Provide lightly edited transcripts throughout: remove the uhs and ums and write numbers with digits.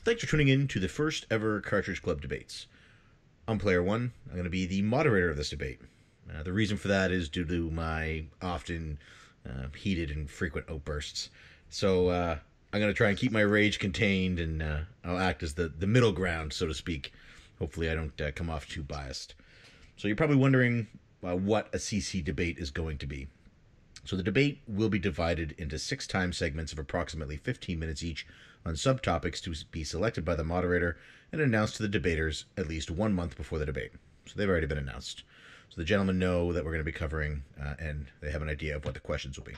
Thanks for tuning in to the first ever Cartridge Club debates. I'm Player One. I'm going to be the moderator of this debate. The reason for that is due to my often heated and frequent outbursts. So I'm going to try and keep my rage contained, and I'll act as the middle ground, so to speak. Hopefully I don't come off too biased. So you're probably wondering what a CC debate is going to be. So the debate will be divided into 6 time segments of approximately 15 minutes each on subtopics to be selected by the moderator and announced to the debaters at least 1 month before the debate. So they've already been announced. So the gentlemen know that we're going to be covering, and they have an idea of what the questions will be.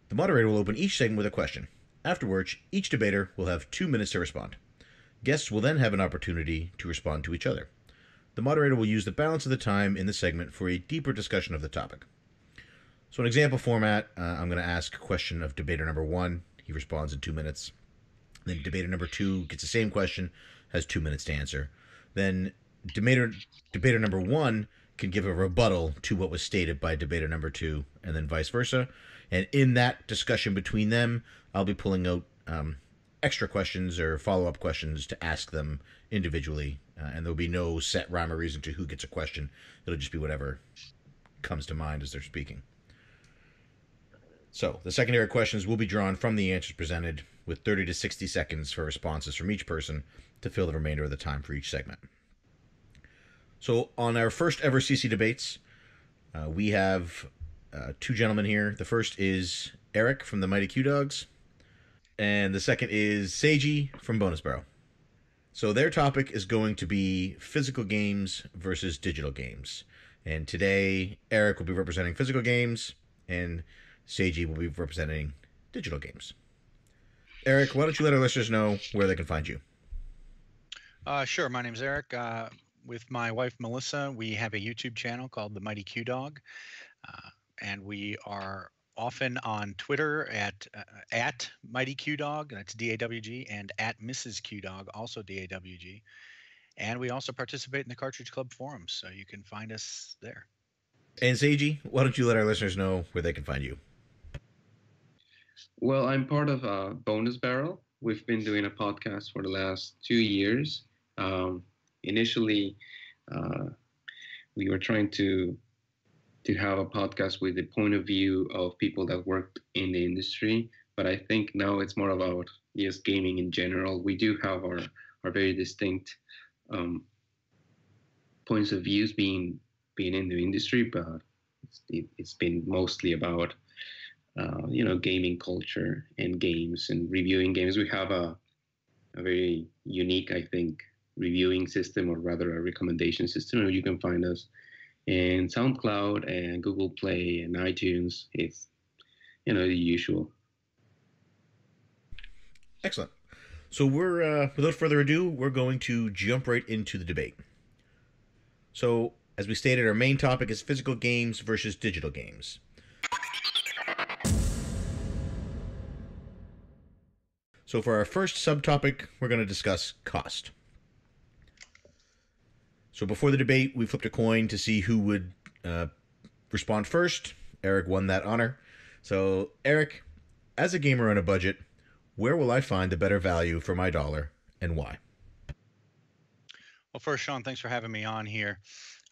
The moderator will open each segment with a question. Afterwards, each debater will have 2 minutes to respond. Guests will then have an opportunity to respond to each other. The moderator will use the balance of the time in the segment for a deeper discussion of the topic. So in example format, I'm going to ask a question of debater number 1. He responds in 2 minutes. Then debater number 2 gets the same question, has 2 minutes to answer. Then debater number 1 can give a rebuttal to what was stated by debater number 2, and then vice versa. And in that discussion between them, I'll be pulling out extra questions or follow-up questions to ask them individually. And there'll be no set rhyme or reason to who gets a question. It'll just be whatever comes to mind as they're speaking. So, the secondary questions will be drawn from the answers presented, with 30 to 60 seconds for responses from each person to fill the remainder of the time for each segment. So, on our first ever CC debates, we have 2 gentlemen here. The first is Eric from the Mighty Q Dogs, and the second is Seigi from Bonus Barrel. So, their topic is going to be physical games versus digital games. And today, Eric will be representing physical games, and Seigi will be representing digital games. Eric, why don't you let our listeners know where they can find you? Sure. My name's Eric. With my wife, Melissa, we have a YouTube channel called The Mighty Q Dog. And we are often on Twitter at Mighty Q Dog, that's DAWG, and at Mrs. Q Dog, also DAWG. And we also participate in the Cartridge Club forums, so you can find us there. And Seigi, why don't you let our listeners know where they can find you? Well, I'm part of Bonus Barrel. We've been doing a podcast for the last 2 years. Initially, we were trying to have a podcast with the point of view of people that worked in the industry, but I think now it's more about just gaming in general. We do have our very distinct points of views being in the industry, but it's been mostly about gaming culture and games and reviewing games. We have a very unique, I think, reviewing system, or rather a recommendation system. You can find us in SoundCloud and Google Play and iTunes. It's, the usual. Excellent. So we're, without further ado, we're going to jump right into the debate. So, as we stated, our main topic is physical games versus digital games. So for our first subtopic, we're going to discuss cost. So before the debate, we flipped a coin to see who would respond first. Eric won that honor. So Eric, as a gamer on a budget, where will I find the better value for my dollar, and why? Well, first, Sean, thanks for having me on here.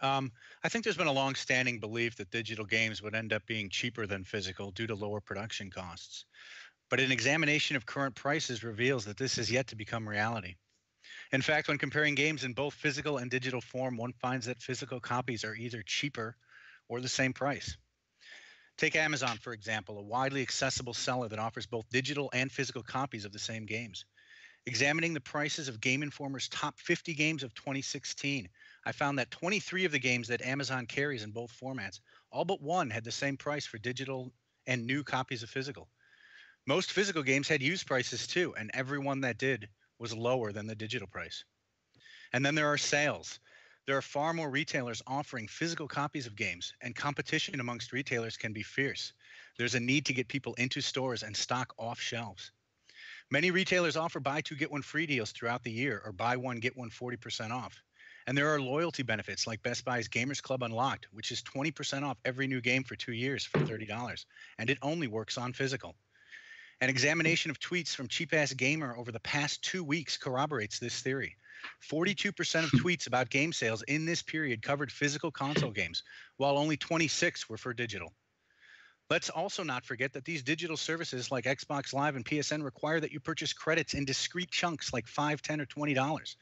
I think there's been a long-standing belief that digital games would end up being cheaper than physical due to lower production costs. But an examination of current prices reveals that this has yet to become reality. In fact, when comparing games in both physical and digital form, one finds that physical copies are either cheaper or the same price. Take Amazon, for example, a widely accessible seller that offers both digital and physical copies of the same games. Examining the prices of Game Informer's top 50 games of 2016, I found that 23 of the games that Amazon carries in both formats, all but one, had the same price for digital and new copies of physical. Most physical games had used prices too, and every one that did was lower than the digital price. And then there are sales. There are far more retailers offering physical copies of games, and competition amongst retailers can be fierce. There's a need to get people into stores and stock off shelves. Many retailers offer buy two, get one free deals throughout the year, or buy one, get one 40% off. And there are loyalty benefits like Best Buy's Gamers Club Unlocked, which is 20% off every new game for 2 years for $30, and it only works on physical. An examination of tweets from Cheap Ass Gamer over the past 2 weeks corroborates this theory. 42% of tweets about game sales in this period covered physical console games, while only 26 were for digital. Let's also not forget that these digital services like Xbox Live and PSN require that you purchase credits in discrete chunks like $5, $10, or $20.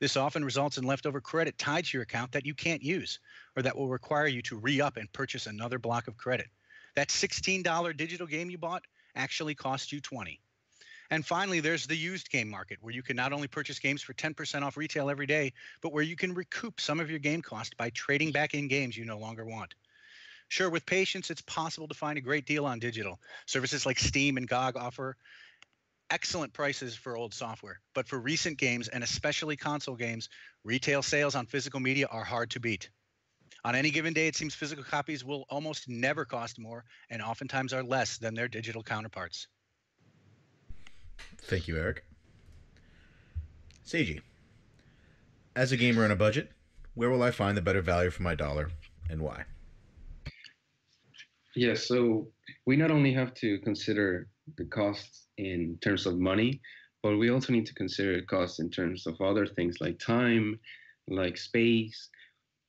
This often results in leftover credit tied to your account that you can't use, or that will require you to re-up and purchase another block of credit. That $16 digital game you bought actually cost you $20. And finally, there's the used game market, where you can not only purchase games for 10% off retail every day, but where you can recoup some of your game cost by trading back in games you no longer want. Sure, with patience, it's possible to find a great deal on digital. Services like Steam and GOG offer excellent prices for old software. But for recent games, and especially console games, retail sales on physical media are hard to beat. On any given day, it seems physical copies will almost never cost more and oftentimes are less than their digital counterparts. Thank you, Eric. Seiji, as a gamer on a budget, where will I find the better value for my dollar and why? Yes, so we not only have to consider the costs in terms of money, but we also need to consider costs in terms of other things like time, like space,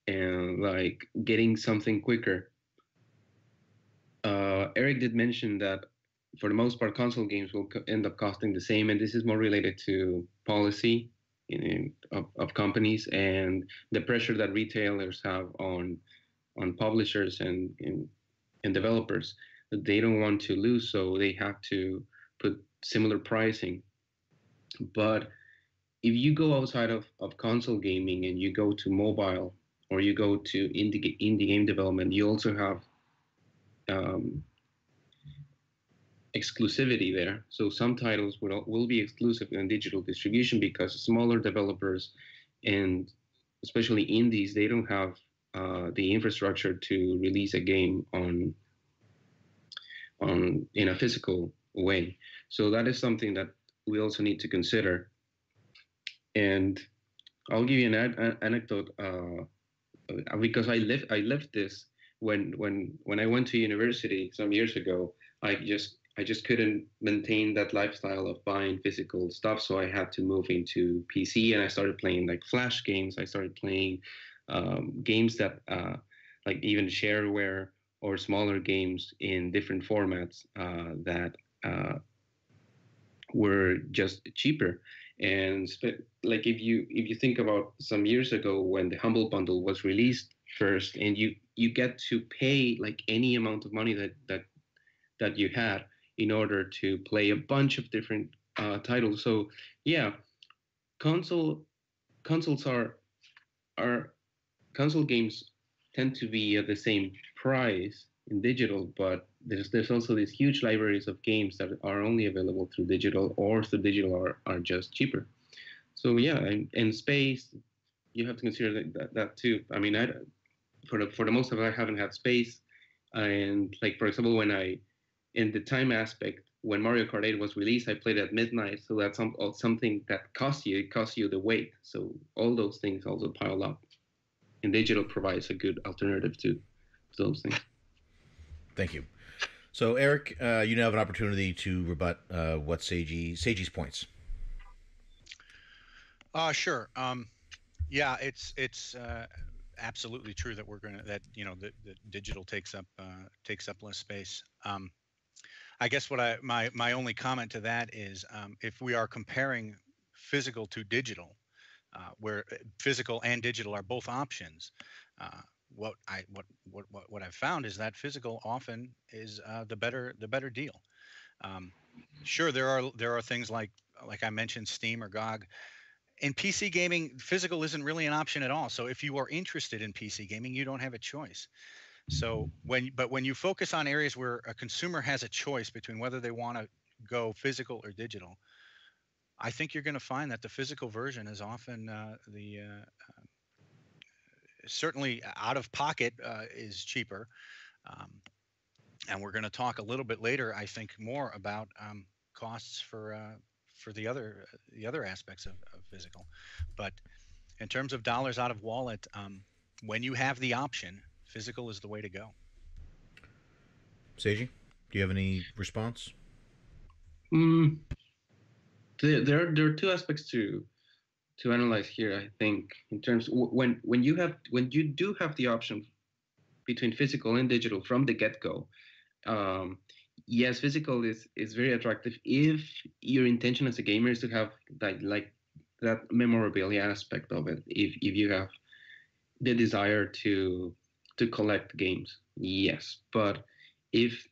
and like getting something quicker. Eric did mention that for the most part, console games will end up costing the same, and this is more related to policy of companies and the pressure that retailers have on publishers and developers that they don't want to lose, so they have to put similar pricing. But if you go outside of console gaming and you go to mobile or you go to indie game development, you also have exclusivity there. So some titles will be exclusive in digital distribution because smaller developers and especially indies, they don't have the infrastructure to release a game on in a physical way. So that is something that we also need to consider. And I'll give you an anecdote because I lived this when I went to university some years ago. I just couldn't maintain that lifestyle of buying physical stuff, so I had to move into PC, and I started playing like Flash games. I started playing games that like even shareware or smaller games in different formats that were just cheaper. And like if you think about some years ago when the Humble Bundle was released first, and you get to pay like any amount of money that you had in order to play a bunch of different titles. So yeah, consoles are console games tend to be at the same price in digital, but there's also these huge libraries of games that are only available through digital, or through digital are just cheaper. So yeah, and space, you have to consider that too. I mean, for the most of it, I haven't had space, and like for example, in the time aspect, when Mario Kart 8 was released, I played at midnight, so that's something that costs you the wait. So all those things also pile up, and digital provides a good alternative to those things. Thank you. So, Eric, you now have an opportunity to rebut what Seiji's points. Sure. Yeah, it's absolutely true that that digital takes up less space. I guess my only comment to that is if we are comparing physical to digital, where physical and digital are both options, what I've found is that physical often is the better deal. Sure, there are things like I mentioned, Steam or GOG. In PC gaming, physical isn't really an option at all. So if you are interested in PC gaming, you don't have a choice. So when you focus on areas where a consumer has a choice between whether they want to go physical or digital, I think you're going to find that the physical version is often certainly out of pocket is cheaper. And we're going to talk a little bit later, I think, more about costs for the other aspects of physical. But in terms of dollars out of wallet, when you have the option, physical is the way to go. Seiji, do you have any response? Mm, there are two aspects to analyze here. I think in terms when you do have the option between physical and digital from the get go. Um, yes, physical is very attractive if your intention as a gamer is to have that memorabilia aspect of it. If you have the desire to collect games, yes. But if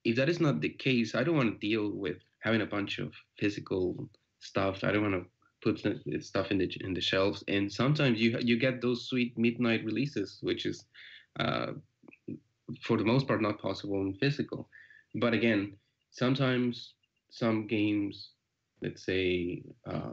if that is not the case, I don't want to deal with having a bunch of physical stuff. I don't want to put stuff in the shelves. And sometimes you get those sweet midnight releases, which is uh, for the most part not possible in physical. But again, sometimes some games, let's say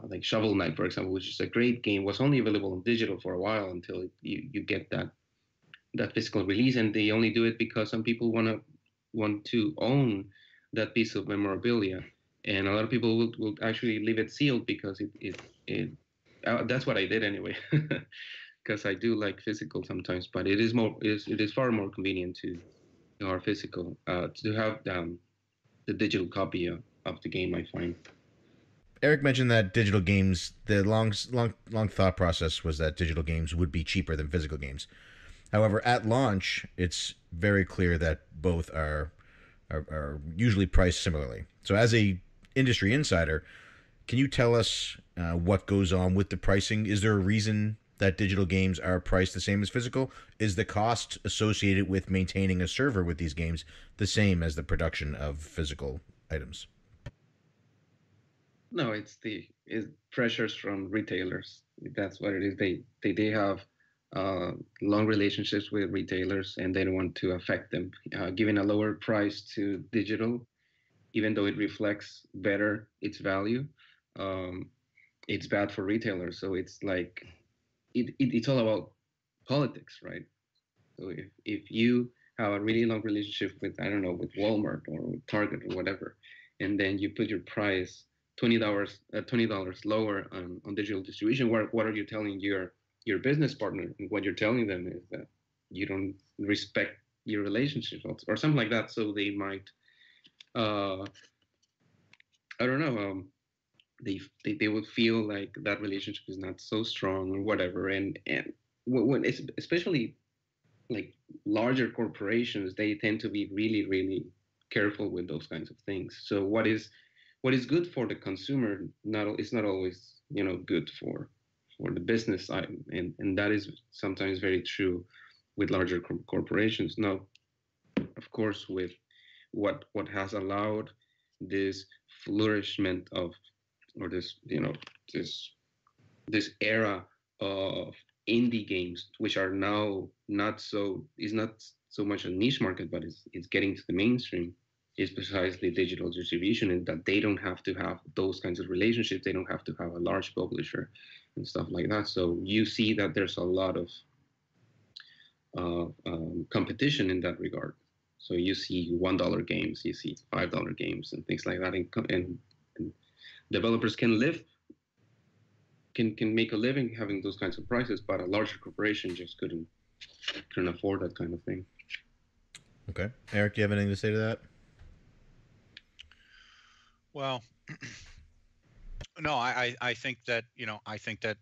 like Shovel Knight, for example, which is a great game, was only available in digital for a while until you get that physical release, and they only do it because some people want to own that piece of memorabilia, and a lot of people will actually leave it sealed because it that's what I did anyway. Because I do like physical sometimes, but it is far more convenient to our physical to have the digital copy of the game. I find. Eric mentioned that digital games, the long thought process was that digital games would be cheaper than physical games. However, at launch, it's very clear that both are usually priced similarly. So, as a industry insider, can you tell us what goes on with the pricing? Is there a reason that digital games are priced the same as physical? Is the cost associated with maintaining a server with these games the same as the production of physical items? No, it's pressures from retailers. That's what it is. They have long relationships with retailers, and they don't want to affect them. Giving a lower price to digital, even though it reflects better its value, um, it's bad for retailers. So it's like it's all about politics, right? So if you have a really long relationship with, I don't know, with Walmart or with Target or whatever, and then you put your price $20 lower on digital distribution, what are you telling your business partner? And what you're telling them is that you don't respect your relationship or something like that. So they might uh, I don't know, they would feel like that relationship is not so strong or whatever. And when it's especially like larger corporations, they tend to be really, really careful with those kinds of things. So what is good for the consumer not it's not always good for the business side, and that is sometimes very true with larger corporations. Now, of course, with what has allowed this flourishment of or this this era of indie games, which are now not so is not so much a niche market, but it's getting to the mainstream, is precisely digital distribution, and that they don't have to have those kinds of relationships. They don't have to have a large publisher and stuff like that. So you see that there's a lot of competition in that regard. So you see $1 games, you see $5 games, and things like that, and developers can make a living having those kinds of prices, but a larger corporation just couldn't afford that kind of thing. Okay. Eric, do you have anything to say to that? Well, no, I think that I think that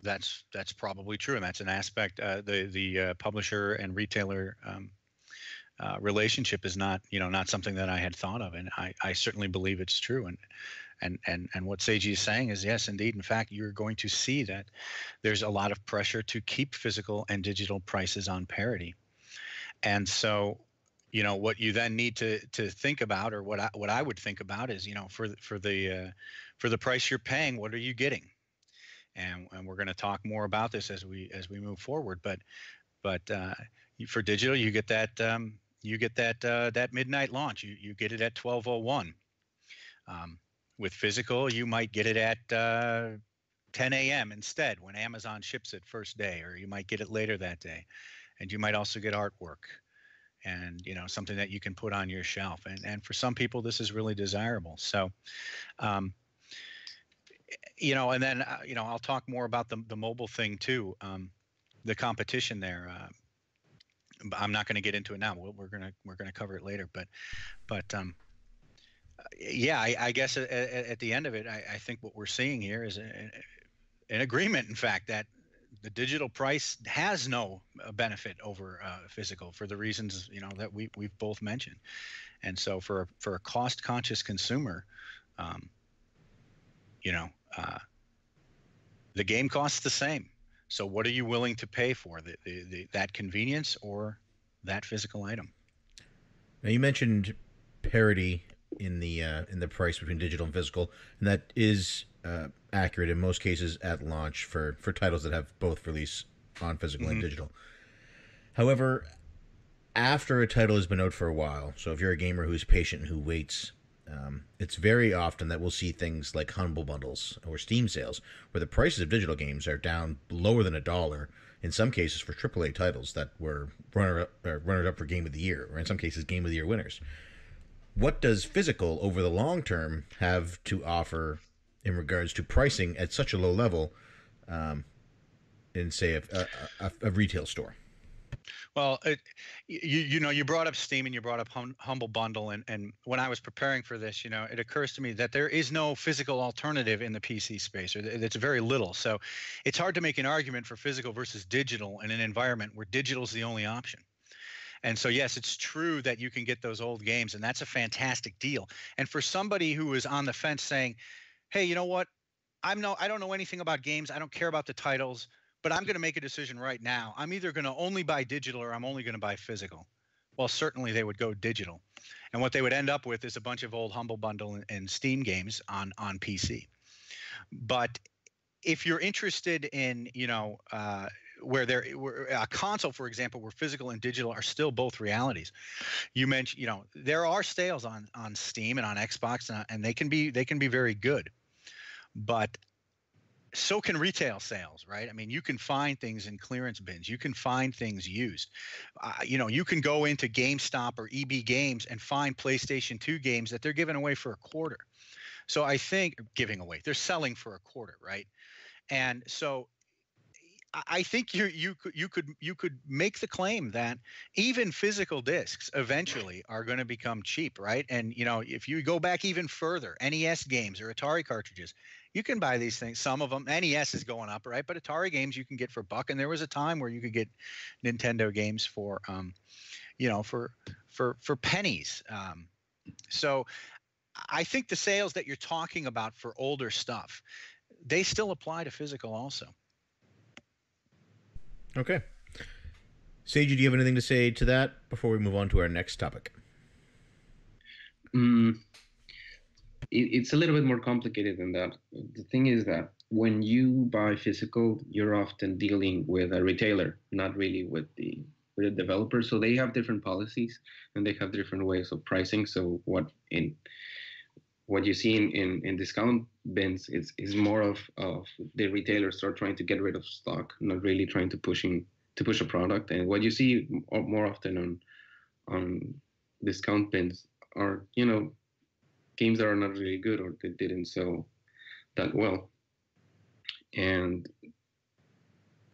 that's probably true, and that's an aspect. The publisher and retailer relationship is not something that I had thought of, and I certainly believe it's true. And what Seiji is saying is yes, indeed. In fact, you're going to see that there's a lot of pressure to keep physical and digital prices on parity. And so, what you then need to think about, or what I would think about is, for the price you're paying, what are you getting? And we're going to talk more about this as we move forward. But for digital, you get that midnight launch. You get it at 12:01. Um, with physical, you might get it at 10 a.m. instead when Amazon ships it first day, or you might get it later that day, and you might also get artwork and something that you can put on your shelf. And for some people, this is really desirable. So. Um, and then I'll talk more about the mobile thing too. The competition there. I'm not going to get into it now. We're gonna cover it later. But Yeah, I guess at the end of it, I think what we're seeing here is an agreement, in fact, that the digital price has no benefit over physical for the reasons that we've both mentioned. And so for a cost conscious consumer, um, you know, uh, the game costs the same. So what are you willing to pay for that convenience or that physical item? Now you mentioned parity in the price between digital and physical, and that is accurate in most cases at launch for titles that have both release on physical and Hmm. digital. However, after a title has been out for a while, so if you're a gamer who's patient and who waits, it's very often that we'll see things like humble bundles or Steam sales, where the prices of digital games are down lower than $1. In some cases, for AAA titles that were runner up for Game of the Year, or in some cases, Game of the Year winners. What does physical over the long term have to offer in regards to pricing at such a low level in, say, a retail store? Well, you brought up Steam and you brought up Humble Bundle, and when I was preparing for this, it occurs to me that there is no physical alternative in the PC space, or it's very little. So it's hard to make an argument for physical versus digital in an environment where digital is the only option. And so, yes, it's true that you can get those old games, and that's a fantastic deal. And for somebody who is on the fence saying, "Hey, you know what? I don't know anything about games. I don't care about the titles, but I'm going to make a decision right now. I'm either going to only buy digital or I'm only going to buy physical." Well, certainly they would go digital. And what they would end up with is a bunch of old Humble Bundle and Steam games on PC. But if you're interested in, where a console, for example, where physical and digital are still both realities. You mentioned, there are sales on Steam and on Xbox, and they can be very good. But so can retail sales, right? I mean, you can find things in clearance bins. You can find things used. You can go into GameStop or EB Games and find PlayStation 2 games that they're giving away for a quarter. So I think giving away, they're selling for a quarter, right? And so I think you could make the claim that even physical discs eventually are going to become cheap, right? And if you go back even further, NES games or Atari cartridges, you can buy these things. Some of them, NES is going up, right? But Atari games you can get for $1, and there was a time where you could get Nintendo games for for pennies. So I think the sales that you're talking about for older stuff, they still apply to physical also. Okay. Seiji, do you have anything to say to that before we move on to our next topic? Mm, it's a little bit more complicated than that. The thing is that when you buy physical, you're often dealing with a retailer, not really with the developer. So they have different policies and they have different ways of pricing. So what you see in discount bins is more of the retailers are trying to get rid of stock, not really trying to push a product. And what you see more often on discount bins are games that are not really good or that didn't sell that well. And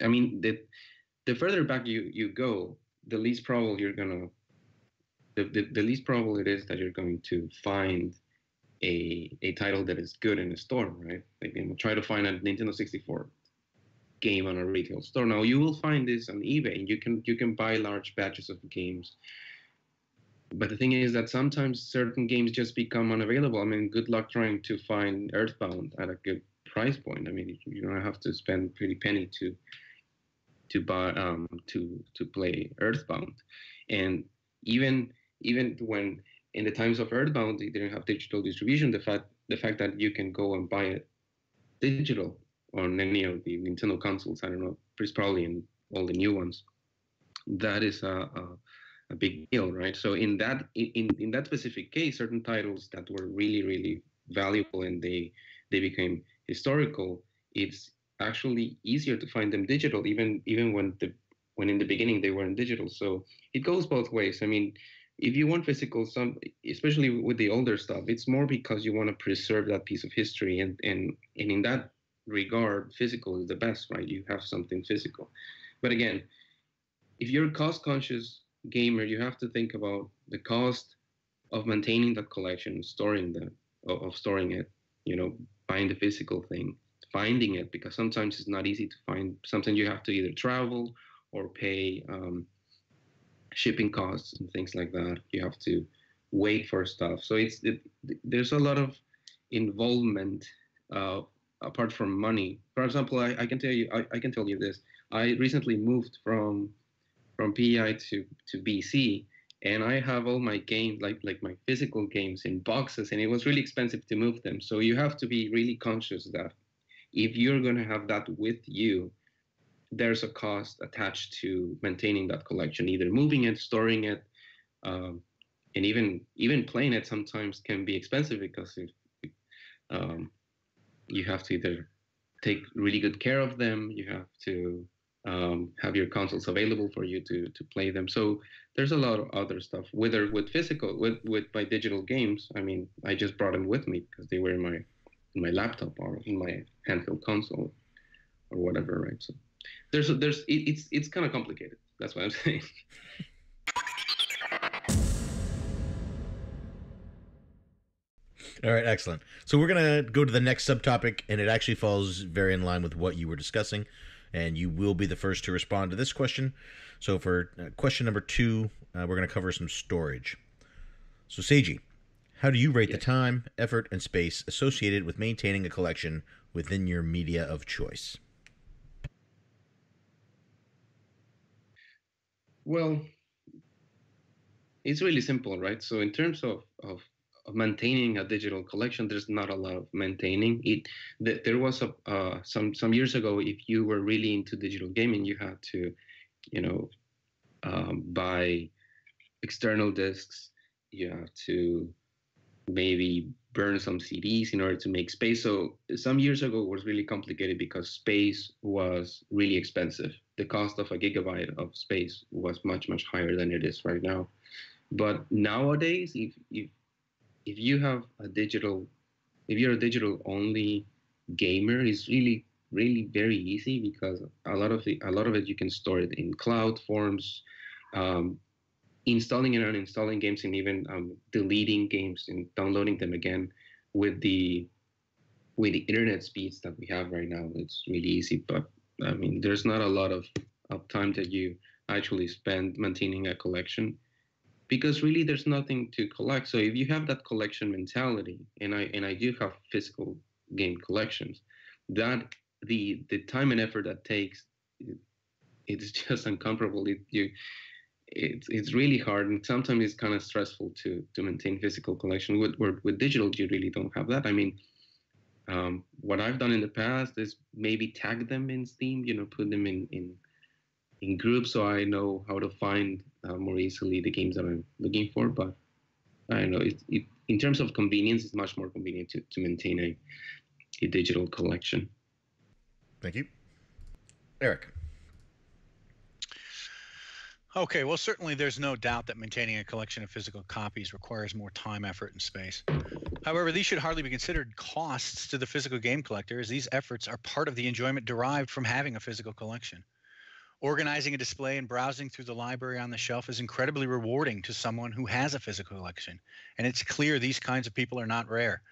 I mean the further back you go, the least probable you're gonna the least probable it is that you're going to find a title that is good in a store, right? Like try to find a Nintendo 64 game on a retail store. Now you will find this on eBay, and you can buy large batches of games. But the thing is that sometimes certain games just become unavailable. I mean, good luck trying to find Earthbound at a good price point. I mean, you don't have to spend a pretty penny to buy to play Earthbound, and even when in the times of Earthbound they didn't have digital distribution, the fact that you can go and buy it digital on any of the Nintendo consoles, I don't know, it's probably in all the new ones. That is a big deal, right? So in that specific case, certain titles that were really really valuable and they became historical, it's actually easier to find them digital, even when in the beginning they weren't digital. So it goes both ways. I mean, if you want physical, especially with the older stuff, it's more because you want to preserve that piece of history, and in that regard, physical is the best, right? You have something physical. But again, if you're a cost conscious gamer, you have to think about the cost of maintaining that collection, storing that, of storing it, buying the physical thing, finding it, because sometimes it's not easy to find. Sometimes you have to either travel or pay shipping costs and things like that. You have to wait for stuff. So there's a lot of involvement apart from money. For example, I can tell you, I can tell you this. I recently moved from PEI to BC, and I have all my games, like my physical games, in boxes, and it was really expensive to move them. So you have to be really conscious that if you're going to have that with you, there's a cost attached to maintaining that collection, either moving it, storing it, and even playing it sometimes can be expensive, because if um, you have to either take really good care of them, you have to have your consoles available for you to play them. So there's a lot of other stuff. Whether with physical, with my digital games, I mean, I just brought them with me because they were in my laptop or in my handheld console or whatever, right? So it's kind of complicated. That's what I'm saying. All right, excellent. So we're going to go to the next subtopic, and it actually falls very in line with what you were discussing, and you will be the first to respond to this question. So for question number 2, we're going to cover some storage. So Seiji, how do you rate the time, effort, and space associated with maintaining a collection within your media of choice? Well, it's really simple, right? So in terms of maintaining a digital collection, there's not a lot of maintaining it. There was some years ago, if you were really into digital gaming, you had to, buy external discs. You have to maybe burn some CDs in order to make space. So some years ago it was really complicated because space was really expensive. The cost of a gigabyte of space was much, much higher than it is right now. But nowadays, if you have if you're a digital only gamer, it's really very easy, because a lot of it you can store it in cloud forms, installing and uninstalling games, and even deleting games and downloading them again with the internet speeds that we have right now. It's really easy. But I mean, there's not a lot of time that you actually spend maintaining a collection, because really there's nothing to collect. So if you have that collection mentality, and I do have physical game collections, that the time and effort that takes, it's just incomparable. It's really hard, and sometimes it's kind of stressful to maintain physical collection. With digital, you really don't have that. I mean, what I've done in the past is maybe tag them in Steam, put them in groups, so I know how to find more easily the games that I'm looking for. But I don't know, in terms of convenience, it's much more convenient to maintain a digital collection. Thank you. Eric. Okay, well, certainly there's no doubt that maintaining a collection of physical copies requires more time, effort, and space. However, these should hardly be considered costs to the physical game collector, as these efforts are part of the enjoyment derived from having a physical collection. Organizing a display and browsing through the library on the shelf is incredibly rewarding to someone who has a physical collection, and it's clear these kinds of people are not rare.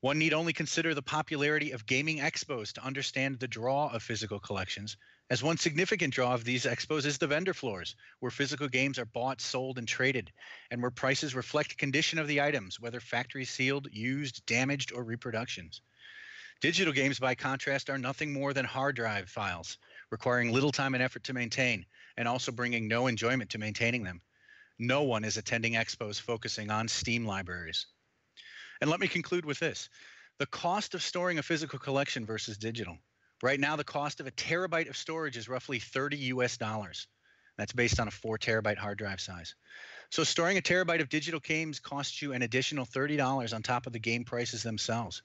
One need only consider the popularity of gaming expos to understand the draw of physical collections, as one significant draw of these expos is the vendor floors, where physical games are bought, sold, and traded, and where prices reflect condition of the items, whether factory sealed, used, damaged, or reproductions. Digital games, by contrast, are nothing more than hard drive files, requiring little time and effort to maintain, and also bringing no enjoyment to maintaining them. No one is attending expos focusing on Steam libraries. And let me conclude with this. The cost of storing a physical collection versus digital. Right now, the cost of a terabyte of storage is roughly $30. That's based on a 4 terabyte hard drive size. So storing a terabyte of digital games costs you an additional $30 on top of the game prices themselves.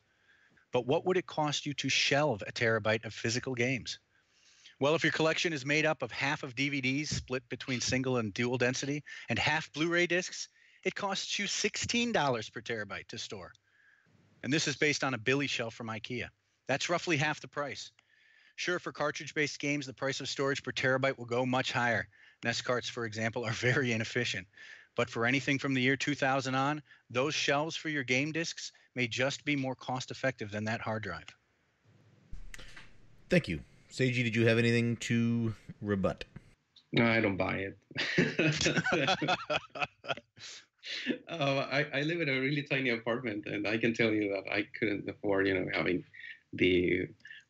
But what would it cost you to shelve a terabyte of physical games? Well, if your collection is made up of half of DVDs split between single and dual density and half Blu-ray discs, it costs you $16 per terabyte to store. And this is based on a Billy shelf from IKEA. That's roughly half the price. Sure, for cartridge-based games, the price of storage per terabyte will go much higher. NES carts, for example, are very inefficient. But for anything from the year 2000 on, those shelves for your game discs may just be more cost effective than that hard drive. Thank you. Seiji, did you have anything to rebut? No, I don't buy it. I live in a really tiny apartment, and I can tell you that I couldn't afford, having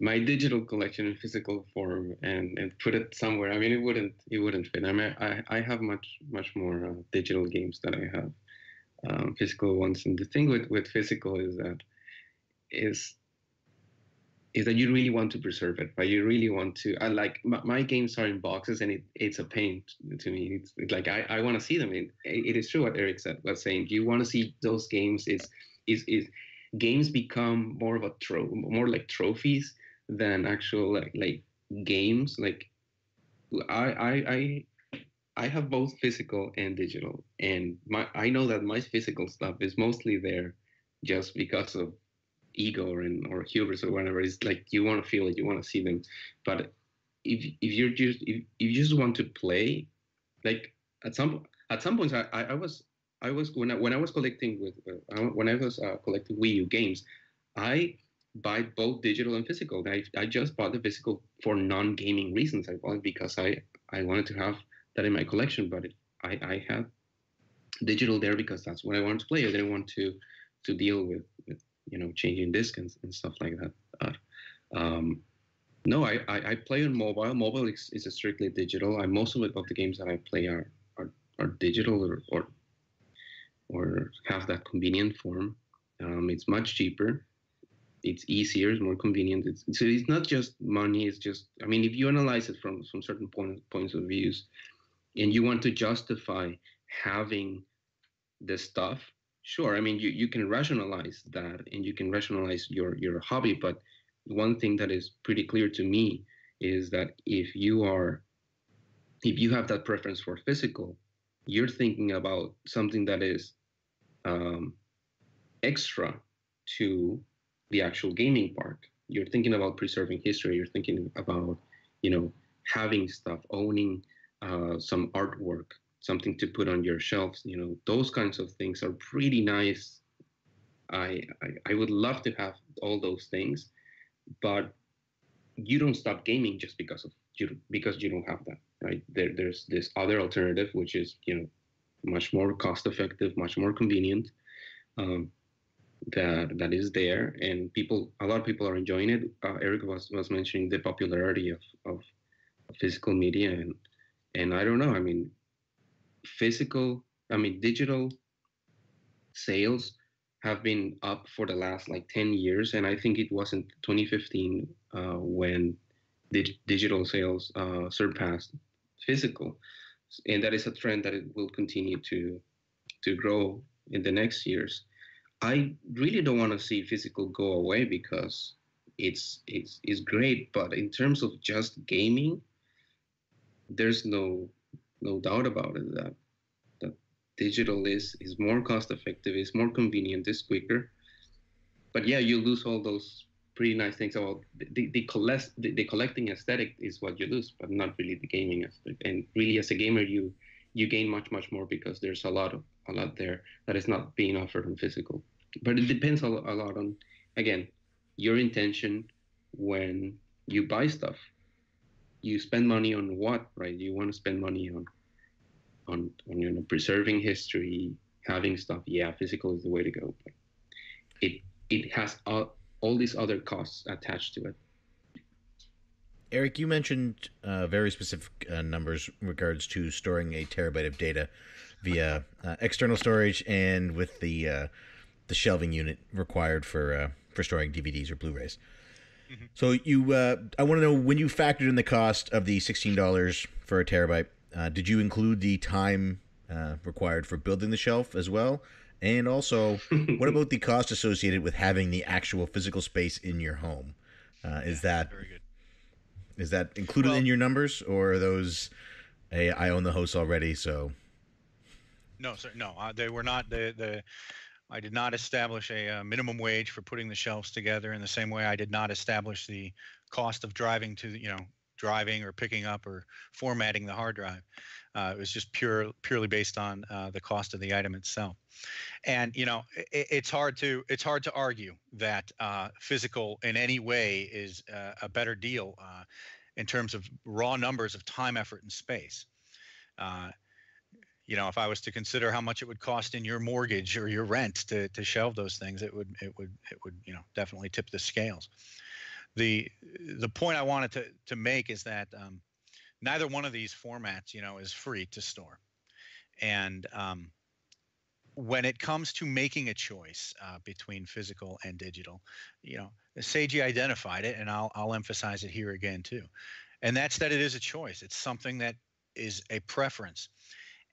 my digital collection in physical form and put it somewhere. I mean, it wouldn't fit. I mean, I have much more digital games than I have physical ones. And the thing with physical is that you really want to preserve it, but you really want to. I like my games are in boxes, and it's a pain to me. It's like I want to see them. It is true what Eric was saying. You want to see those games. Is games become more of more like trophies than actual like games. Like I have both physical and digital, and I know that my physical stuff is mostly there just because of ego or hubris or whatever. It's like you want to feel it, you want to see them. But if you just want to play, like at some points, I was when I was collecting collecting Wii U games, I buy both digital and physical. I just bought the physical for non-gaming reasons. I bought it because I wanted to have that in my collection, but I have digital there because that's what I wanted to play. I didn't want to deal with changing disc and stuff like that. No, I play on mobile. Mobile is strictly digital. Most of the games that I play are digital or have that convenient form. It's much cheaper. It's easier. It's more convenient. So it's not just money. It's just, I mean, if you analyze it from certain points of views, and you want to justify having the stuff, sure. I mean, you can rationalize that, and you can rationalize your hobby. But one thing that is pretty clear to me is that if you have that preference for physical, you're thinking about something that is extra to the actual gaming part. You're thinking about preserving history. You're thinking about, having stuff, owning some artwork, something to put on your shelves. Those kinds of things are pretty nice. I would love to have all those things, but you don't stop gaming just because you don't have that, right? There's this other alternative, which is much more cost effective, much more convenient. That is there, and a lot of people are enjoying it. Eric was mentioning the popularity of physical media, and I don't know. I mean, digital sales have been up for the last like 10 years, and I think it was in 2015 when digital sales surpassed physical, and that is a trend that it will continue to grow in the next years. I really don't want to see physical go away because it's great, but in terms of just gaming, there's no doubt about it that digital is more cost effective, is more convenient, is quicker. But yeah, you lose all those pretty nice things about the collecting aesthetic is what you lose, but not really the gaming aspect. And really, as a gamer, you gain much more because there's a lot there that is not being offered on physical. But it depends a lot on, again, your intention when you buy stuff. You spend money on what, right? You want to spend money on preserving history, having stuff. Yeah, physical is the way to go. But it has all these other costs attached to it. Eric, you mentioned very specific numbers in regards to storing a terabyte of data via external storage and with the shelving unit required for storing DVDs or Blu-rays. Mm-hmm. So I want to know, when you factored in the cost of the $16 for a terabyte, did you include the time required for building the shelf as well? And also, what about the cost associated with having the actual physical space in your home? Is that very good? Is that included in your numbers, or are those, hey, I own the house already, so? No, sir. No, they were not. I did not establish a minimum wage for putting the shelves together in the same way I did not establish the cost of driving driving or picking up or formatting the hard drive. It was just purely based on the cost of the item itself. And it's hard to argue that physical in any way is a better deal in terms of raw numbers of time, effort, and space. If I was to consider how much it would cost in your mortgage or your rent to shelve those things, it would definitely tip the scales. The point I wanted to make is that neither one of these formats is free to store, and when it comes to making a choice between physical and digital, Seigi identified it, and I'll emphasize it here again too, and that's that it is a choice. It's something that is a preference.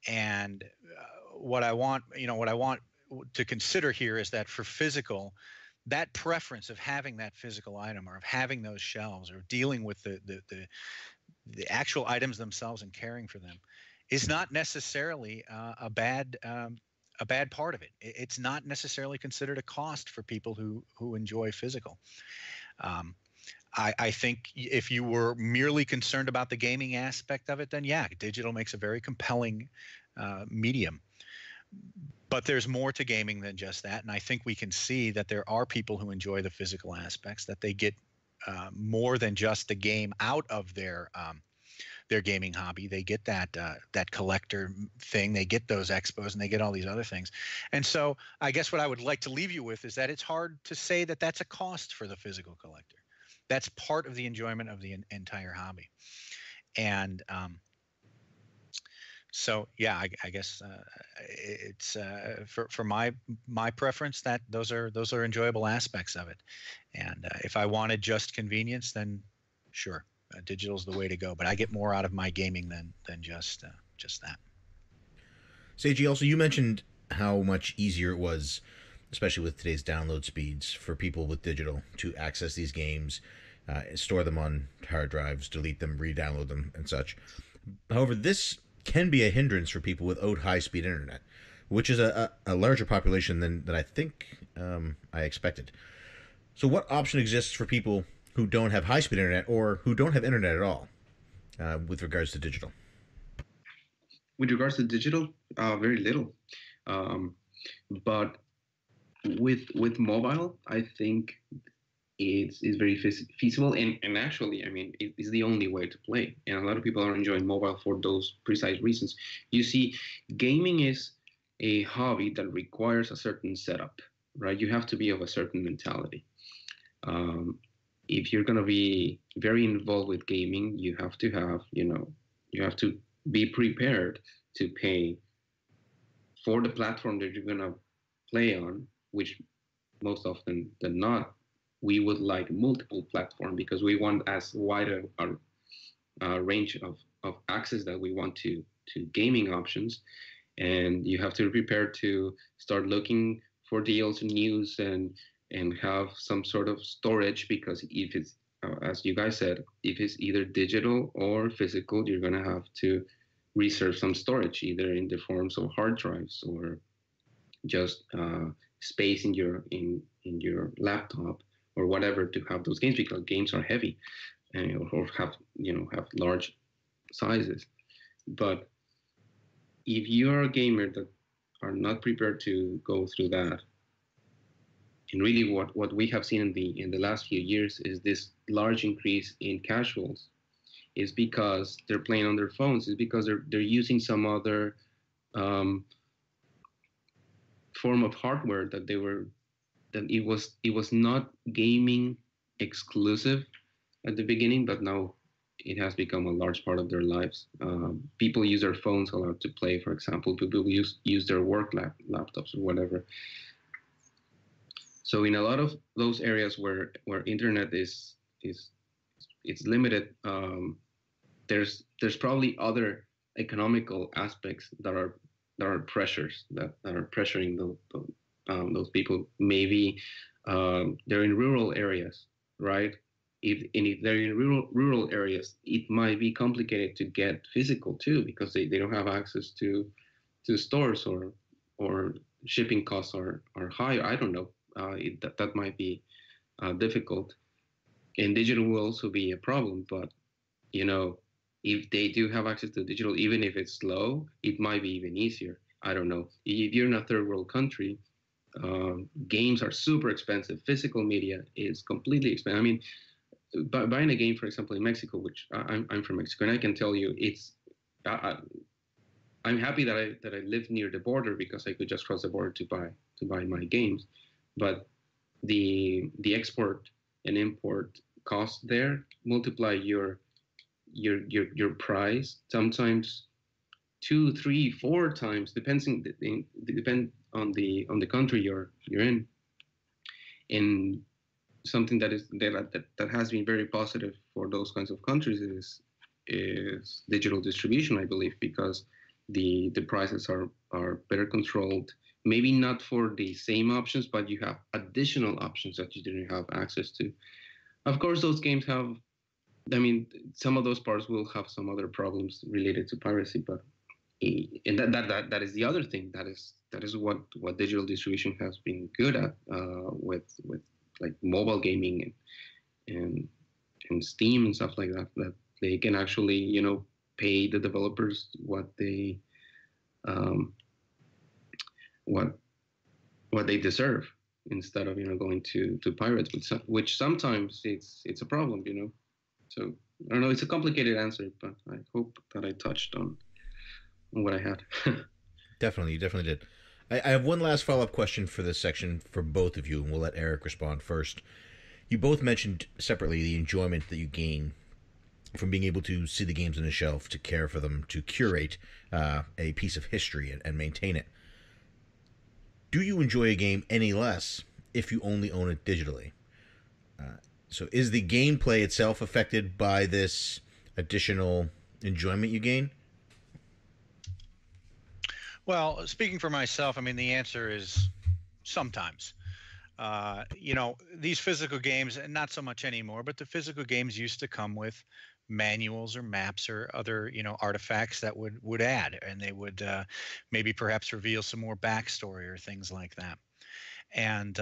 And what I want to consider here is that for physical, that preference of having that physical item or of having those shelves or dealing with the actual items themselves and caring for them is not necessarily a bad part of it. It's not necessarily considered a cost for people who enjoy physical. I think if you were merely concerned about the gaming aspect of it, then yeah, digital makes a very compelling medium. But there's more to gaming than just that, and I think we can see that there are people who enjoy the physical aspects, that they get more than just the game out of their gaming hobby. They get that collector thing, they get those expos, and they get all these other things. And so I guess what I would like to leave you with is that it's hard to say that that's a cost for the physical collector. That's part of the enjoyment of the entire hobby. And so yeah, I guess it's for my preference that those are enjoyable aspects of it. And if I wanted just convenience, then sure, digital's the way to go. But I get more out of my gaming than just that. Seiji, also you mentioned how much easier it was, especially with today's download speeds, for people with digital to access these games, store them on hard drives, delete them, re-download them, and such. However, this can be a hindrance for people without high-speed internet, which is a larger population than I think I expected. So what option exists for people who don't have high-speed internet or who don't have internet at all with regards to digital? With regards to digital, very little. But with mobile, I think it's very feasible, and actually, I mean, it is the only way to play. And a lot of people are enjoying mobile for those precise reasons. You see, gaming is a hobby that requires a certain setup, right? You have to be of a certain mentality. If you're going to be very involved with gaming, you have to have, you have to be prepared to pay for the platform that you're going to play on, which most often than not, we would like multiple platforms because we want as wide a range of access that we want to gaming options. And you have to be prepared to start looking for deals and news and have some sort of storage, because if it's, as you guys said, if it's either digital or physical, you're going to have to reserve some storage, either in the forms of hard drives or just space in your laptop or whatever to have those games, because games are heavy or have large sizes. But if you're a gamer that are not prepared to go through that, and really what we have seen in the last few years is this large increase in casuals, is because they're playing on their phones, is because they're using some other form of hardware that it was not gaming exclusive at the beginning, but now it has become a large part of their lives. People use their phones a lot to play, for example. People use their work laptops or whatever. So in a lot of those areas where internet is it's limited, there's probably other economical aspects that are pressures that are pressuring those people. Maybe they're in rural areas, right? If they're in rural areas, it might be complicated to get physical too, because they don't have access to stores, or shipping costs are higher. I don't know. That might be difficult, and digital will also be a problem. But you know, if they do have access to digital, even if it's slow, it might be even easier. I don't know. If you're in a third world country, games are super expensive. Physical media is completely expensive. I mean, buying a game, for example, in Mexico, which I'm from Mexico, and I can tell you, I'm happy that I live near the border because I could just cross the border to buy my games, but the export and import cost there multiply your price sometimes two, three, four times, depend on the country you're in, and something that has been very positive for those kinds of countries is digital distribution, I believe, because the prices are better controlled. Maybe not for the same options, but you have additional options that you didn't have access to. Of course, those games have. I mean, some of those parts will have some other problems related to piracy, but and that is the other thing. That is what digital distribution has been good at, with like mobile gaming and and Steam and stuff like that. That they can actually pay the developers um, what what they deserve, instead of going to pirates, which sometimes it's a problem. So I don't know. It's a complicated answer, but I hope that I touched on what I had. Definitely, you definitely did. I have one last follow up question for this section for both of you, and we'll let Eric respond first. You both mentioned separately the enjoyment that you gain from being able to see the games on the shelf, to care for them, to curate a piece of history and maintain it. Do you enjoy a game any less if you only own it digitally? So is the gameplay itself affected by this additional enjoyment you gain? Well, speaking for myself, I mean, the answer is sometimes. These physical games, and not so much anymore, but the physical games used to come with manuals or maps or other, artifacts that would add, and they would maybe perhaps reveal some more backstory or things like that. And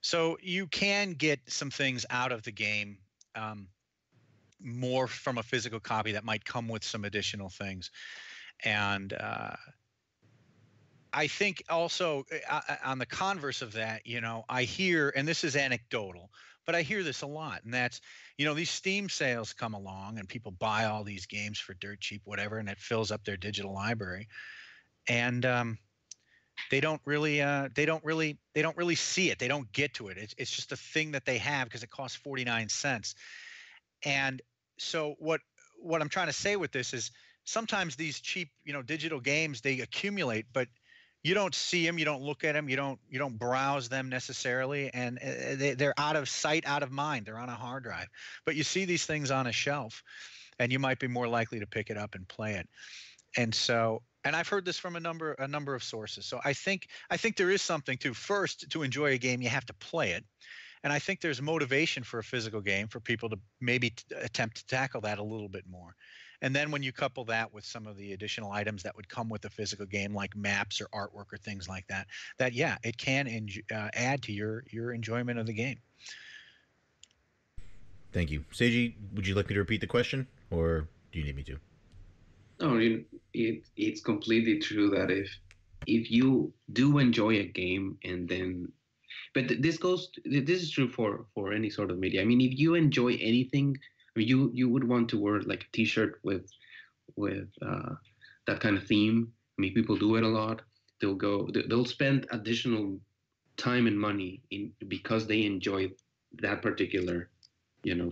so you can get some things out of the game, um, more from a physical copy that might come with some additional things. And I think also, on the converse of that, I hear, and this is anecdotal, but I hear this a lot, and that's, these Steam sales come along and people buy all these games for dirt cheap, whatever, and it fills up their digital library, and they don't really see it, they don't get to it. It's just a thing that they have because it costs 49 cents. And so what I'm trying to say with this is, sometimes these cheap, digital games, they accumulate, but you don't see them, you don't look at them, you don't browse them necessarily, and they're out of sight, out of mind. They're on a hard drive. But you see these things on a shelf, and you might be more likely to pick it up and play it. And so, and I've heard this from a number of sources. So I think there is something to, first, to enjoy a game, you have to play it. And I think there's motivation for a physical game for people to maybe attempt to tackle that a little bit more. And then when you couple that with some of the additional items that would come with a physical game, like maps or artwork or things like that, yeah, it can add to your enjoyment of the game. Thank you. Seiji, would you like me to repeat the question, or do you need me to? No, it's completely true that if you do enjoy a game, and then, but this is true for any sort of media. I mean, if you enjoy anything, I mean, you would want to wear like a T-shirt with that kind of theme. I mean, people do it a lot. They'll spend additional time and money in because they enjoy that particular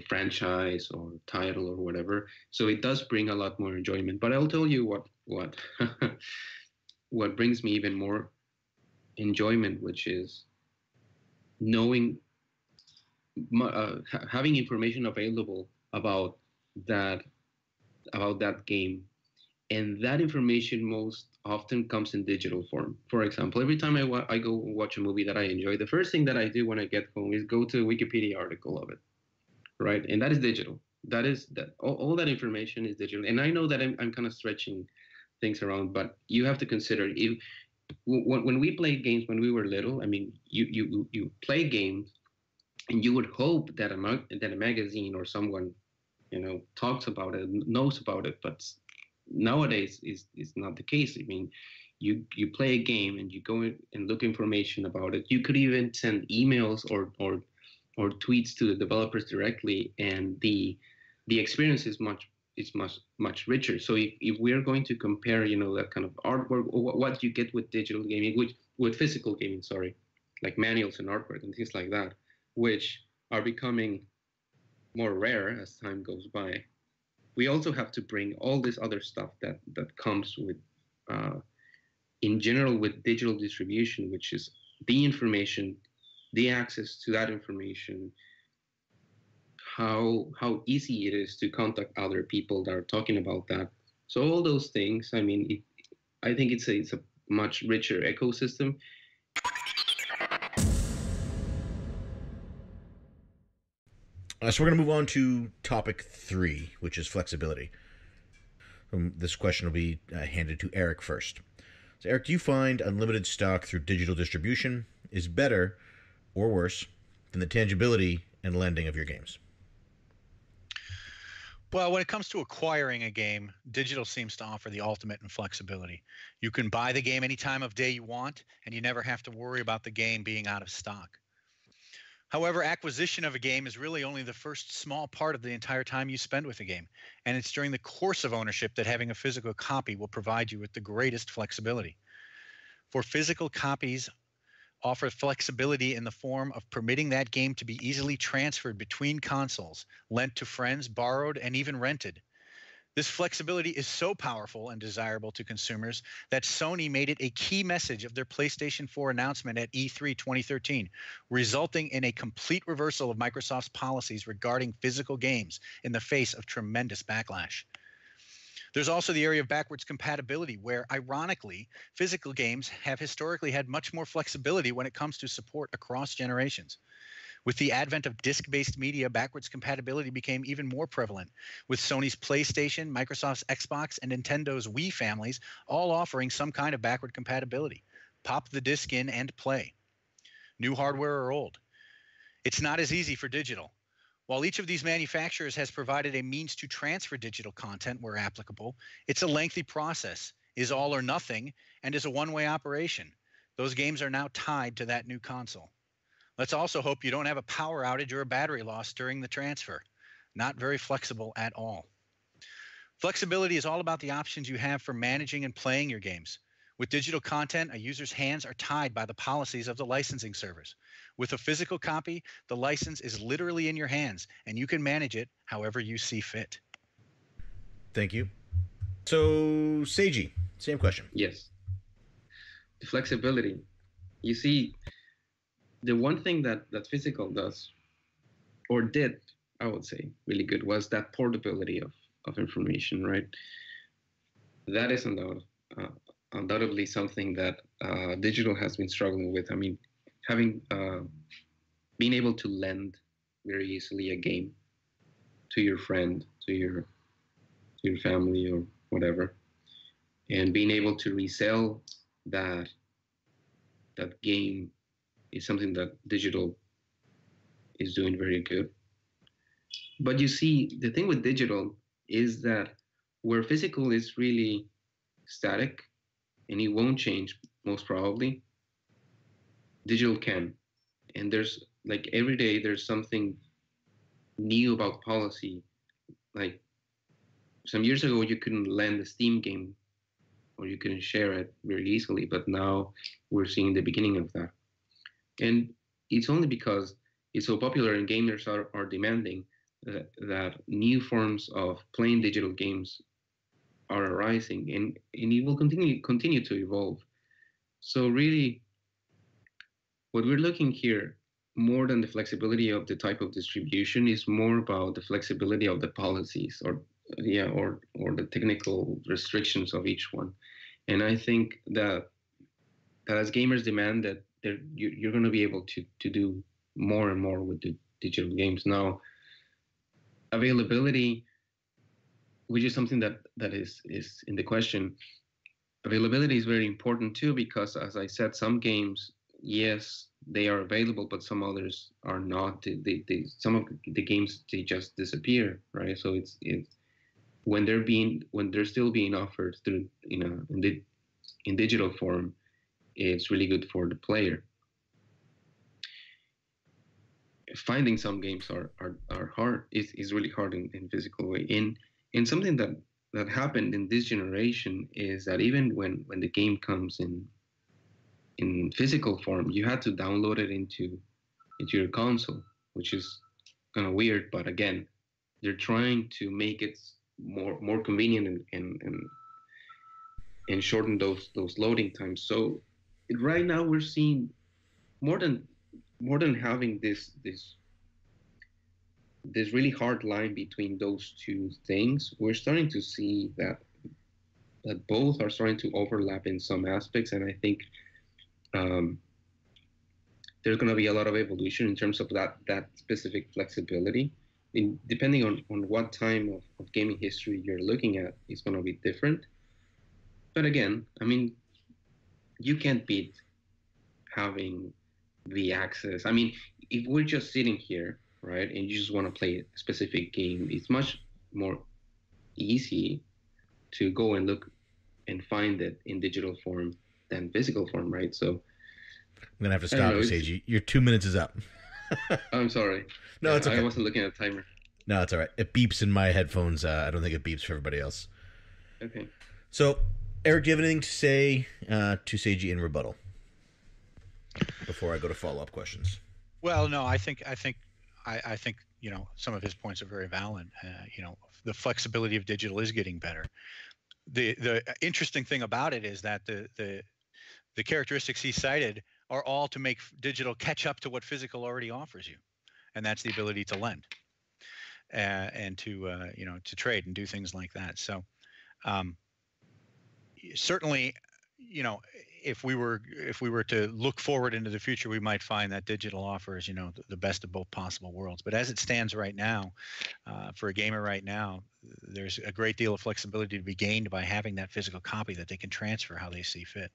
franchise or title or whatever. So it does bring a lot more enjoyment. But I'll tell you what what brings me even more enjoyment, which is knowing, having information available that that game, and that information most often comes in digital form. For example, every time I go watch a movie that I enjoy, the first thing that I do when I get home is go to a Wikipedia article of it, right? And that is digital. That is that all that information is digital. And I know that I'm kind of stretching things around, but you have to consider, if when we played games when we were little, I mean, you play games, and you would hope that a magazine or someone talks about it, knows about it, but nowadays is not the case. I mean, you play a game and you go in and look information about it. You could even send emails or tweets to the developers directly, and the experience is much richer. So if we're going to compare, that kind of artwork, or what you get with digital gaming, which with physical gaming, sorry, like manuals and artwork and things like that, which are becoming more rare as time goes by. We also have to bring all this other stuff that comes with, in general, with digital distribution, which is the information, the access to that information, how easy it is to contact other people that are talking about that. So all those things. I mean, I think it's a much richer ecosystem. So we're going to move on to topic 3, which is flexibility. This question will be handed to Eric first. So Eric, do you find unlimited stock through digital distribution is better or worse than the tangibility and lending of your games? Well, when it comes to acquiring a game, digital seems to offer the ultimate in flexibility. You can buy the game any time of day you want, and you never have to worry about the game being out of stock. However, acquisition of a game is really only the first small part of the entire time you spend with a game, and it's during the course of ownership that having a physical copy will provide you with the greatest flexibility. For physical copies offer flexibility in the form of permitting that game to be easily transferred between consoles, lent to friends, borrowed, and even rented. This flexibility is so powerful and desirable to consumers that Sony made it a key message of their PlayStation 4 announcement at E3 2013, resulting in a complete reversal of Microsoft's policies regarding physical games in the face of tremendous backlash. There's also the area of backwards compatibility, where, ironically, physical games have historically had much more flexibility when it comes to support across generations. With the advent of disc-based media, backwards compatibility became even more prevalent, with Sony's PlayStation, Microsoft's Xbox, and Nintendo's Wii families all offering some kind of backward compatibility. Pop the disc in and play. New hardware or old. It's not as easy for digital. While each of these manufacturers has provided a means to transfer digital content where applicable, it's a lengthy process, is all or nothing, and is a one-way operation. Those games are now tied to that new console. Let's also hope you don't have a power outage or a battery loss during the transfer. Not very flexible at all. Flexibility is all about the options you have for managing and playing your games. With digital content, a user's hands are tied by the policies of the licensing servers. With a physical copy, the license is literally in your hands, and you can manage it however you see fit. Thank you. So, Seigi, same question. Yes. The flexibility. You see, the one thing that physical does, or did, I would say, really good, was that portability of information, right? That is undoubtedly something that digital has been struggling with. I mean, having being able to lend very easily a game to your friend, to your family or whatever, and being able to resell that game is something that digital is doing very good. But you see, the thing with digital is that where physical is really static and it won't change most probably, digital can. And there's like every day there's something new about policy. Like some years ago you couldn't lend a Steam game or you couldn't share it very easily, but now we're seeing the beginning of that. And it's only because it's so popular and gamers are demanding that new forms of playing digital games are arising, and it will continue to evolve. So really, what we're looking here, more than the flexibility of the type of distribution, is more about the flexibility of the policies, or the technical restrictions of each one. And I think that as gamers demand that you're going to be able to do more and more with the digital games. Now, availability, which is something that is in the question, availability is very important too, because as I said, some games, yes, they are available, but some others are not. Some of the games, they just disappear, right? So it's when they're still being offered through, in digital form, it's really good for the player. Finding some games are hard. Is really hard in physical way. And something that happened in this generation is that even when the game comes in physical form, you had to download it into your console, which is kind of weird. But again, they're trying to make it more convenient and shorten those loading times. So right now we're seeing more than having this really hard line between those two things. We're starting to see that both are starting to overlap in some aspects, and I think um, there's going to be a lot of evolution in terms of that specific flexibility. Depending on what time of gaming history you're looking at, it's going to be different. But again, I mean, you can't beat having the access. I mean, if we're just sitting here, right, and you just want to play a specific game, it's much more easy to go and look and find it in digital form than physical form, right? So I'm gonna have to stop you, Seiji. Your 2 minutes is up. I'm sorry. No, it's okay. I wasn't looking at the timer. No, it's all right. It beeps in my headphones. I don't think it beeps for everybody else. Okay. So, Eric, do you have anything to say to Seiji in rebuttal before I go to follow-up questions? Well, no, I think some of his points are very valid. The flexibility of digital is getting better. The interesting thing about it is that the characteristics he cited are all to make digital catch up to what physical already offers you, and that's the ability to lend and to trade and do things like that. So certainly, if we were to look forward into the future, we might find that digital offers the best of both possible worlds. But as it stands right now, for a gamer right now, there's a great deal of flexibility to be gained by having that physical copy that they can transfer how they see fit.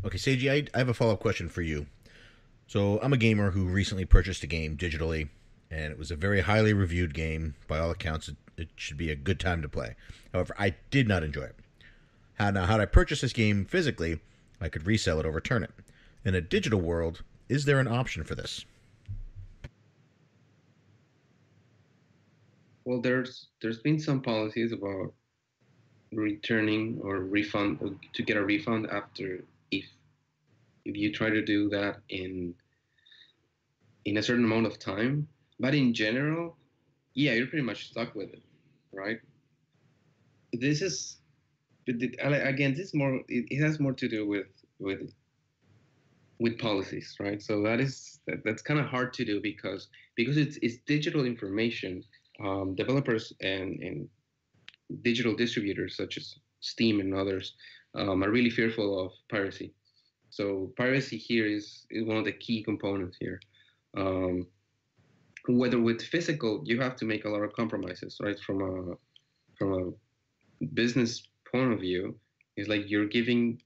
Okay, Seiji, I have a follow-up question for you. So I'm a gamer who recently purchased a game digitally, and it was a very highly reviewed game. By all accounts, it should be a good time to play. However, I did not enjoy it. Had I purchased this game physically, I could resell it or return it. In a digital world, is there an option for this? Well, there's been some policies about returning or refund, or to get a refund after if you try to do that in a certain amount of time. But in general, yeah, you're pretty much stuck with it, right? This is again, this is more. It has more to do with policies, right? So that's kind of hard to do because it's digital information. Developers and digital distributors such as Steam and others are really fearful of piracy. So piracy here is one of the key components here. Whether with physical, you have to make a lot of compromises, right? From a business point of view, it's like you're giving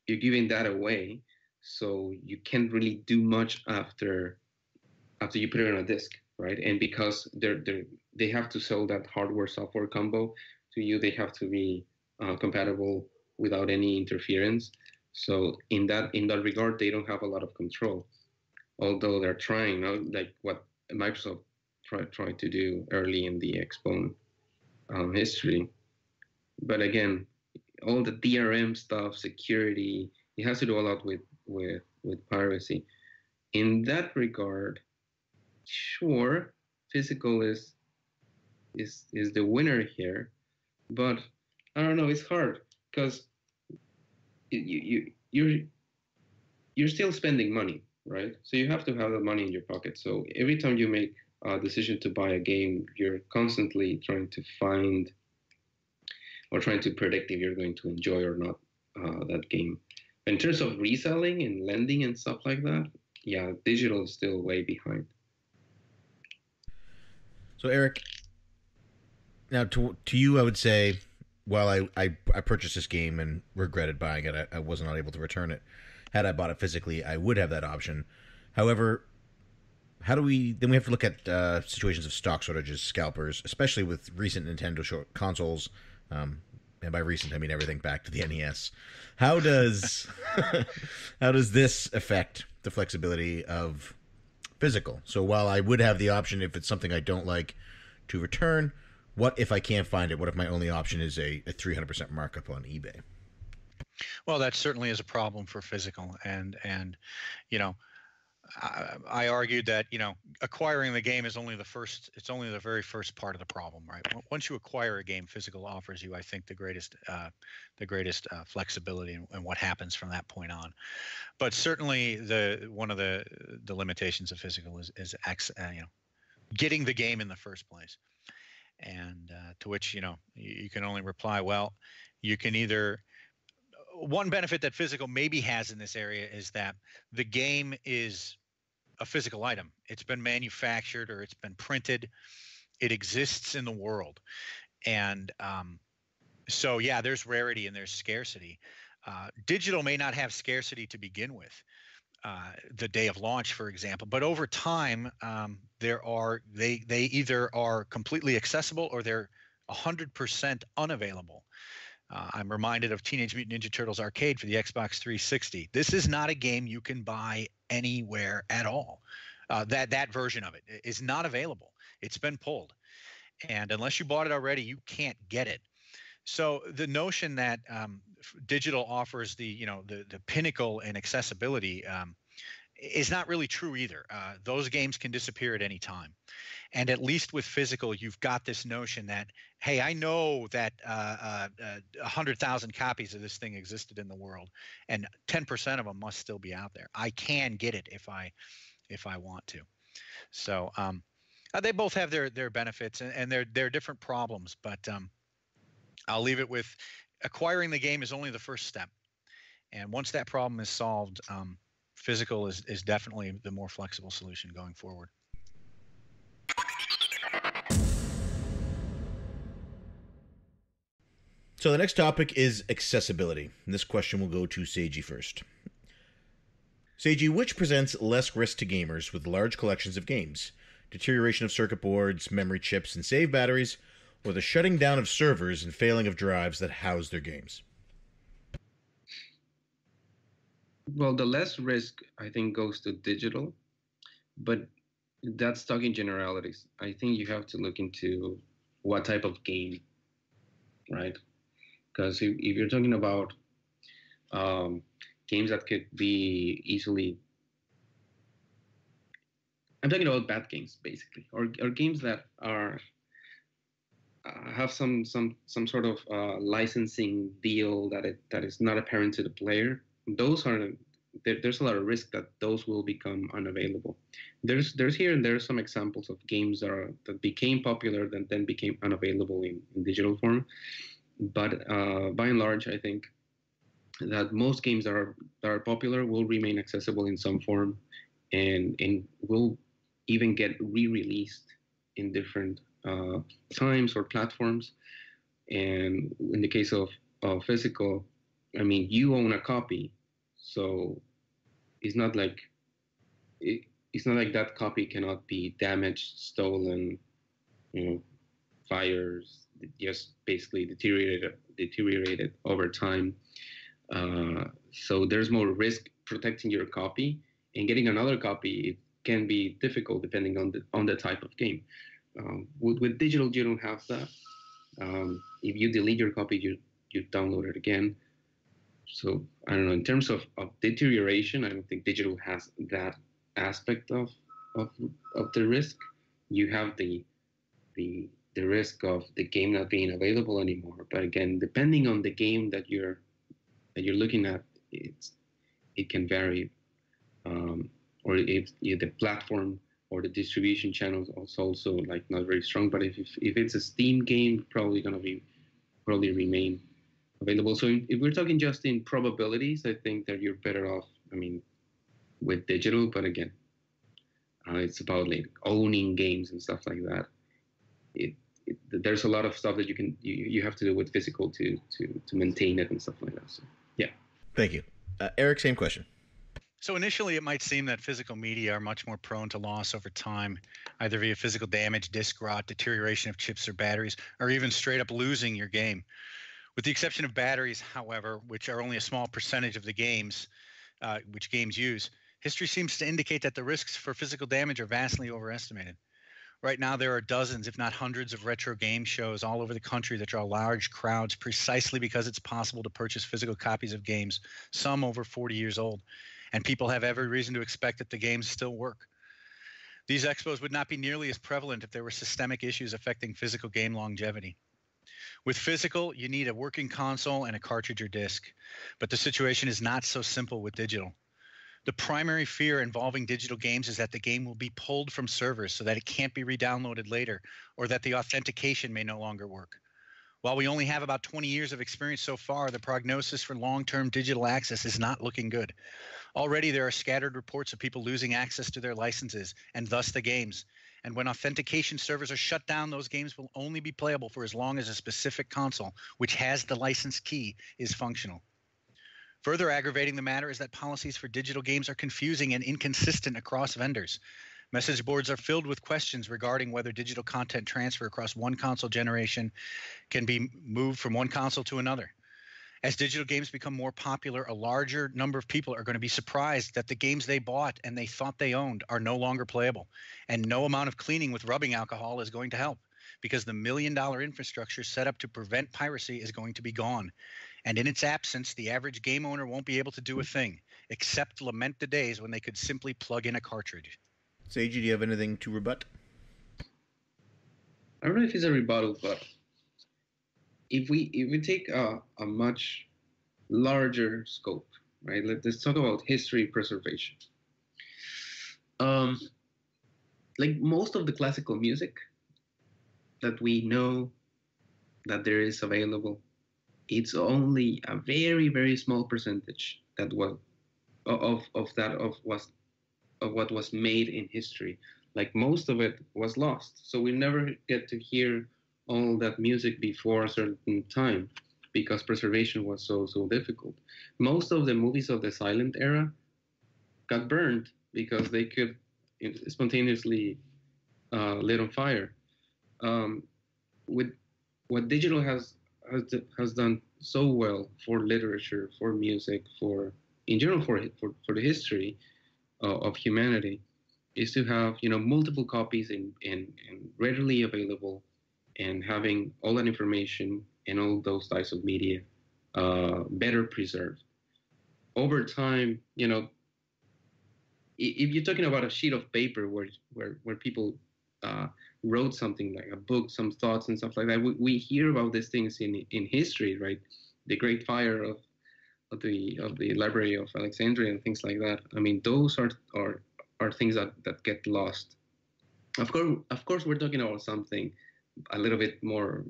that away, so you can't really do much after you put it on a disk, right? And because they have to sell that hardware software combo to you, they have to be compatible without any interference. So in that regard, they don't have a lot of control, although they're trying, like what Microsoft tried to do early in the Xbone history. But again, all the DRM stuff, security, it has to do a lot with piracy. In that regard, sure, physical is the winner here, but I don't know, it's hard because you're still spending money, right? So you have to have the money in your pocket. So every time you make a decision to buy a game, you're constantly trying to find or trying to predict if you're going to enjoy or not that game. In terms of reselling and lending and stuff like that, yeah, digital is still way behind. So Eric, now to you, I would say while I purchased this game and regretted buying it, I was not able to return it. Had I bought it physically, I would have that option. However, how do we then we have to look at situations of stock shortages, scalpers, especially with recent Nintendo consoles, and by recent I mean everything back to the NES. How does how does this affect the flexibility of physical? So while I would have the option, if it's something I don't like, to return, what if I can't find it? What if my only option is a 300% markup on eBay? Well, that certainly is a problem for physical, and you know, I argued that acquiring the game is only the first. It's only the very first part of the problem, right? Once you acquire a game, physical offers you, I think, the greatest flexibility and what happens from that point on. But certainly, one of the limitations of physical is getting the game in the first place, and to which you can only reply, well, you can either. One benefit that physical maybe has in this area is that the game is a physical item. It's been manufactured or it's been printed. It exists in the world. And so, yeah, there's rarity and there's scarcity. Digital may not have scarcity to begin with, the day of launch, for example, but over time, they either are completely accessible or they're 100% unavailable. I'm reminded of Teenage Mutant Ninja Turtles Arcade for the Xbox 360. This is not a game you can buy anywhere at all. That version of it is not available. It's been pulled, and unless you bought it already, you can't get it. So the notion that digital offers the pinnacle in accessibility is not really true either. Those games can disappear at any time. And at least with physical, you've got this notion that, hey, I know that 100,000 copies of this thing existed in the world, and 10% of them must still be out there. I can get it if I want to. So they both have their benefits and their different problems. But I'll leave it with acquiring the game is only the first step. And once that problem is solved, physical is definitely the more flexible solution going forward. So the next topic is accessibility. And this question will go to Seigi first. Seigi, which presents less risk to gamers with large collections of games? Deterioration of circuit boards, memory chips, and save batteries, or the shutting down of servers and failing of drives that house their games? Well, the less risk, I think, goes to digital, but that's talking generalities. I think you have to look into what type of game, right? Because if you're talking about games that could be easily, I'm talking about bad games basically, or games that are have some sort of licensing deal that is not apparent to the player. Those are there's a lot of risk that those will become unavailable. There's here and there some examples of games that became popular that then became unavailable in digital form. But by and large, I think that most games that are popular will remain accessible in some form, and will even get re-released in different times or platforms. And in the case of physical, I mean, you own a copy, so it's not like that copy cannot be damaged, stolen, fires, just basically deteriorated over time. So there's more risk protecting your copy, and getting another copy, it can be difficult depending on the type of game. With digital, you don't have that. If you delete your copy, you download it again. So I don't know. In terms of deterioration, I don't think digital has that aspect of the risk. You have the risk of the game not being available anymore. But again, depending on the game that you're looking at, it can vary. Or if the platform or the distribution channel is also like not very strong. But if it's a Steam game, probably remain available. So if we're talking just in probabilities, I think that you're better off, I mean, with digital. But again, it's about like owning games and stuff like that. there's a lot of stuff that you have to do with physical to maintain it and stuff like that. So yeah. Thank you. Eric, same question. So initially, it might seem that physical media are much more prone to loss over time, either via physical damage, disk rot, deterioration of chips or batteries, or even straight up losing your game. With the exception of batteries, however, which are only a small percentage of the games which games use, history seems to indicate that the risks for physical damage are vastly overestimated. Right now, there are dozens, if not hundreds, of retro game shows all over the country that draw large crowds precisely because it's possible to purchase physical copies of games, some over 40 years old, and people have every reason to expect that the games still work. These expos would not be nearly as prevalent if there were systemic issues affecting physical game longevity. With physical, you need a working console and a cartridge or disc, but the situation is not so simple with digital. The primary fear involving digital games is that the game will be pulled from servers so that it can't be re-downloaded later, or that the authentication may no longer work. While we only have about 20 years of experience so far, the prognosis for long-term digital access is not looking good. Already there are scattered reports of people losing access to their licenses and thus the games. And when authentication servers are shut down, those games will only be playable for as long as a specific console, which has the license key, is functional. Further aggravating the matter is that policies for digital games are confusing and inconsistent across vendors. Message boards are filled with questions regarding whether digital content transfer across one console generation can be moved from one console to another. As digital games become more popular, a larger number of people are going to be surprised that the games they bought and they thought they owned are no longer playable. And no amount of cleaning with rubbing alcohol is going to help, because the $1 million infrastructure set up to prevent piracy is going to be gone. And in its absence, the average game owner won't be able to do a thing, except lament the days when they could simply plug in a cartridge. Seiji, do you have anything to rebut? I don't know if it's a rebuttal, but if we take a much larger scope, right? Let's talk about history preservation. Like most of the classical music that we know that there is available, it's only a very, very small percentage that was of what was made in history. Like most of it was lost, so we never get to hear all that music before a certain time because preservation was so difficult. Most of the movies of the silent era got burned because they could spontaneously lit on fire. With what digital has done so well for literature, for music, for in general for the history of humanity, is to have multiple copies and readily available, and having all that information and all those types of media better preserved. Over time, if you're talking about a sheet of paper where people wrote something like a book, some thoughts and stuff like that, we hear about these things in history, right? The Great Fire of the Library of Alexandria and things like that. I mean, those are things that get lost. Of course, we're talking about something a little bit more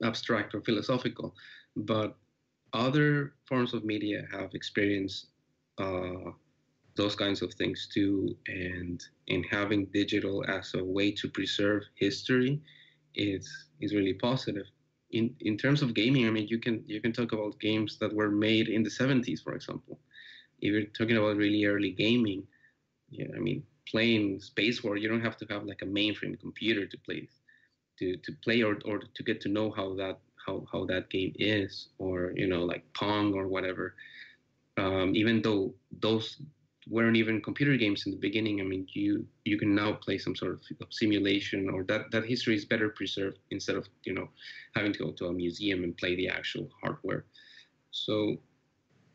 abstract or philosophical, but other forms of media have experienced those kinds of things too, and having digital as a way to preserve history is really positive. In terms of gaming, I mean, you can talk about games that were made in the 70s, for example. If you're talking about really early gaming, yeah, I mean, playing Space War, you don't have to have like a mainframe computer to play or to get to know how that game is, or like Pong or whatever. Even though those weren't even computer games in the beginning, I mean, you can now play some sort of simulation, or that history is better preserved instead of having to go to a museum and play the actual hardware. So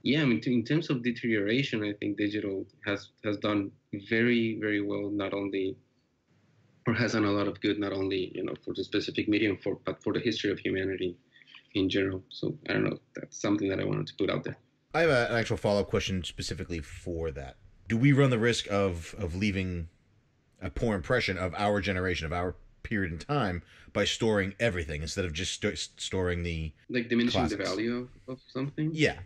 yeah, I mean, in terms of deterioration, I think digital has done very, very well, not only, or has done a lot of good, not only for the specific medium, but for the history of humanity in general. So I don't know, that's something that I wanted to put out there. I have an actual follow-up question specifically for that. Do we run the risk of leaving a poor impression of our generation, of our period in time, by storing everything instead of just storing the like diminishing classics? The value of something? Yeah.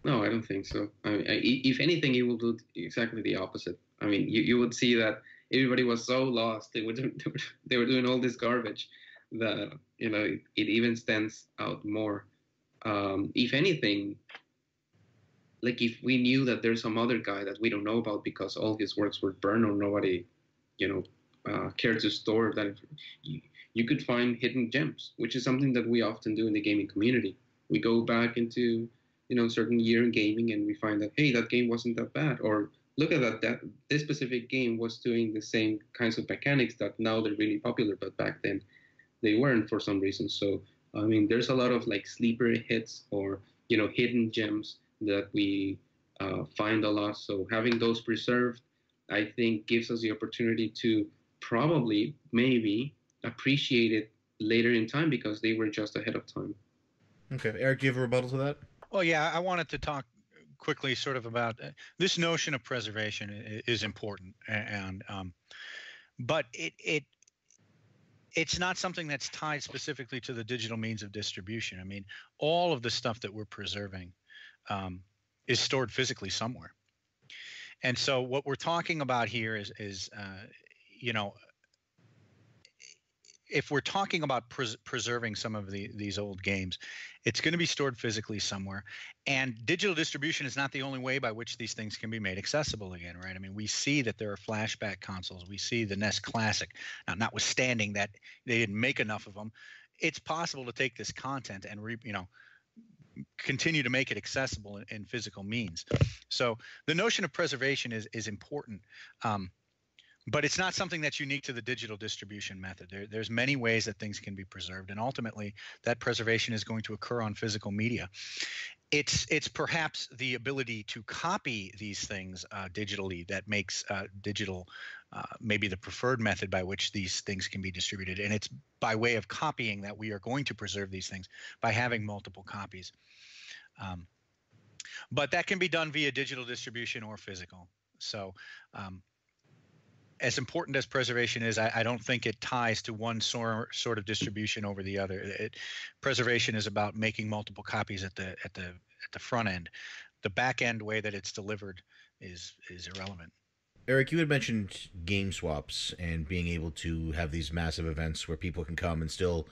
No, I don't think so. I mean, if anything, it will do exactly the opposite. I mean, you would see that everybody was so lost. They were doing all this garbage that it even stands out more. If anything, like if we knew that there's some other guy that we don't know about because all his works were burned or nobody, cared to store that, you could find hidden gems, which is something that we often do in the gaming community. We go back into certain year in gaming and we find that, hey, that game wasn't that bad, or look at that this specific game was doing the same kinds of mechanics that now they're really popular, but back then they weren't for some reason. So I mean, there's a lot of like sleeper hits or hidden gems that we find a lot. So having those preserved, I think, gives us the opportunity to probably maybe appreciate it later in time because they were just ahead of time. Okay, Eric, do you have a rebuttal to that? Well, yeah, I wanted to talk quickly sort of about this notion of preservation is important, and but it's not something that's tied specifically to the digital means of distribution. I mean, all of the stuff that we're preserving is stored physically somewhere. And so what we're talking about here is if we're talking about preserving some of these old games, it's going to be stored physically somewhere. And digital distribution is not the only way by which these things can be made accessible again, right? I mean, we see that there are flashback consoles. We see the NES Classic. Now, notwithstanding that they didn't make enough of them, it's possible to take this content and continue to make it accessible in physical means. So the notion of preservation is important. But it's not something that's unique to the digital distribution method. There's many ways that things can be preserved, and ultimately that preservation is going to occur on physical media. It's perhaps the ability to copy these things digitally that makes digital maybe the preferred method by which these things can be distributed. And it's by way of copying that we are going to preserve these things by having multiple copies. But that can be done via digital distribution or physical. So as important as preservation is, I don't think it ties to one sort of distribution over the other. Preservation is about making multiple copies at the front end. The back end way that it's delivered is irrelevant. Eric, you had mentioned game swaps and being able to have these massive events where people can come and still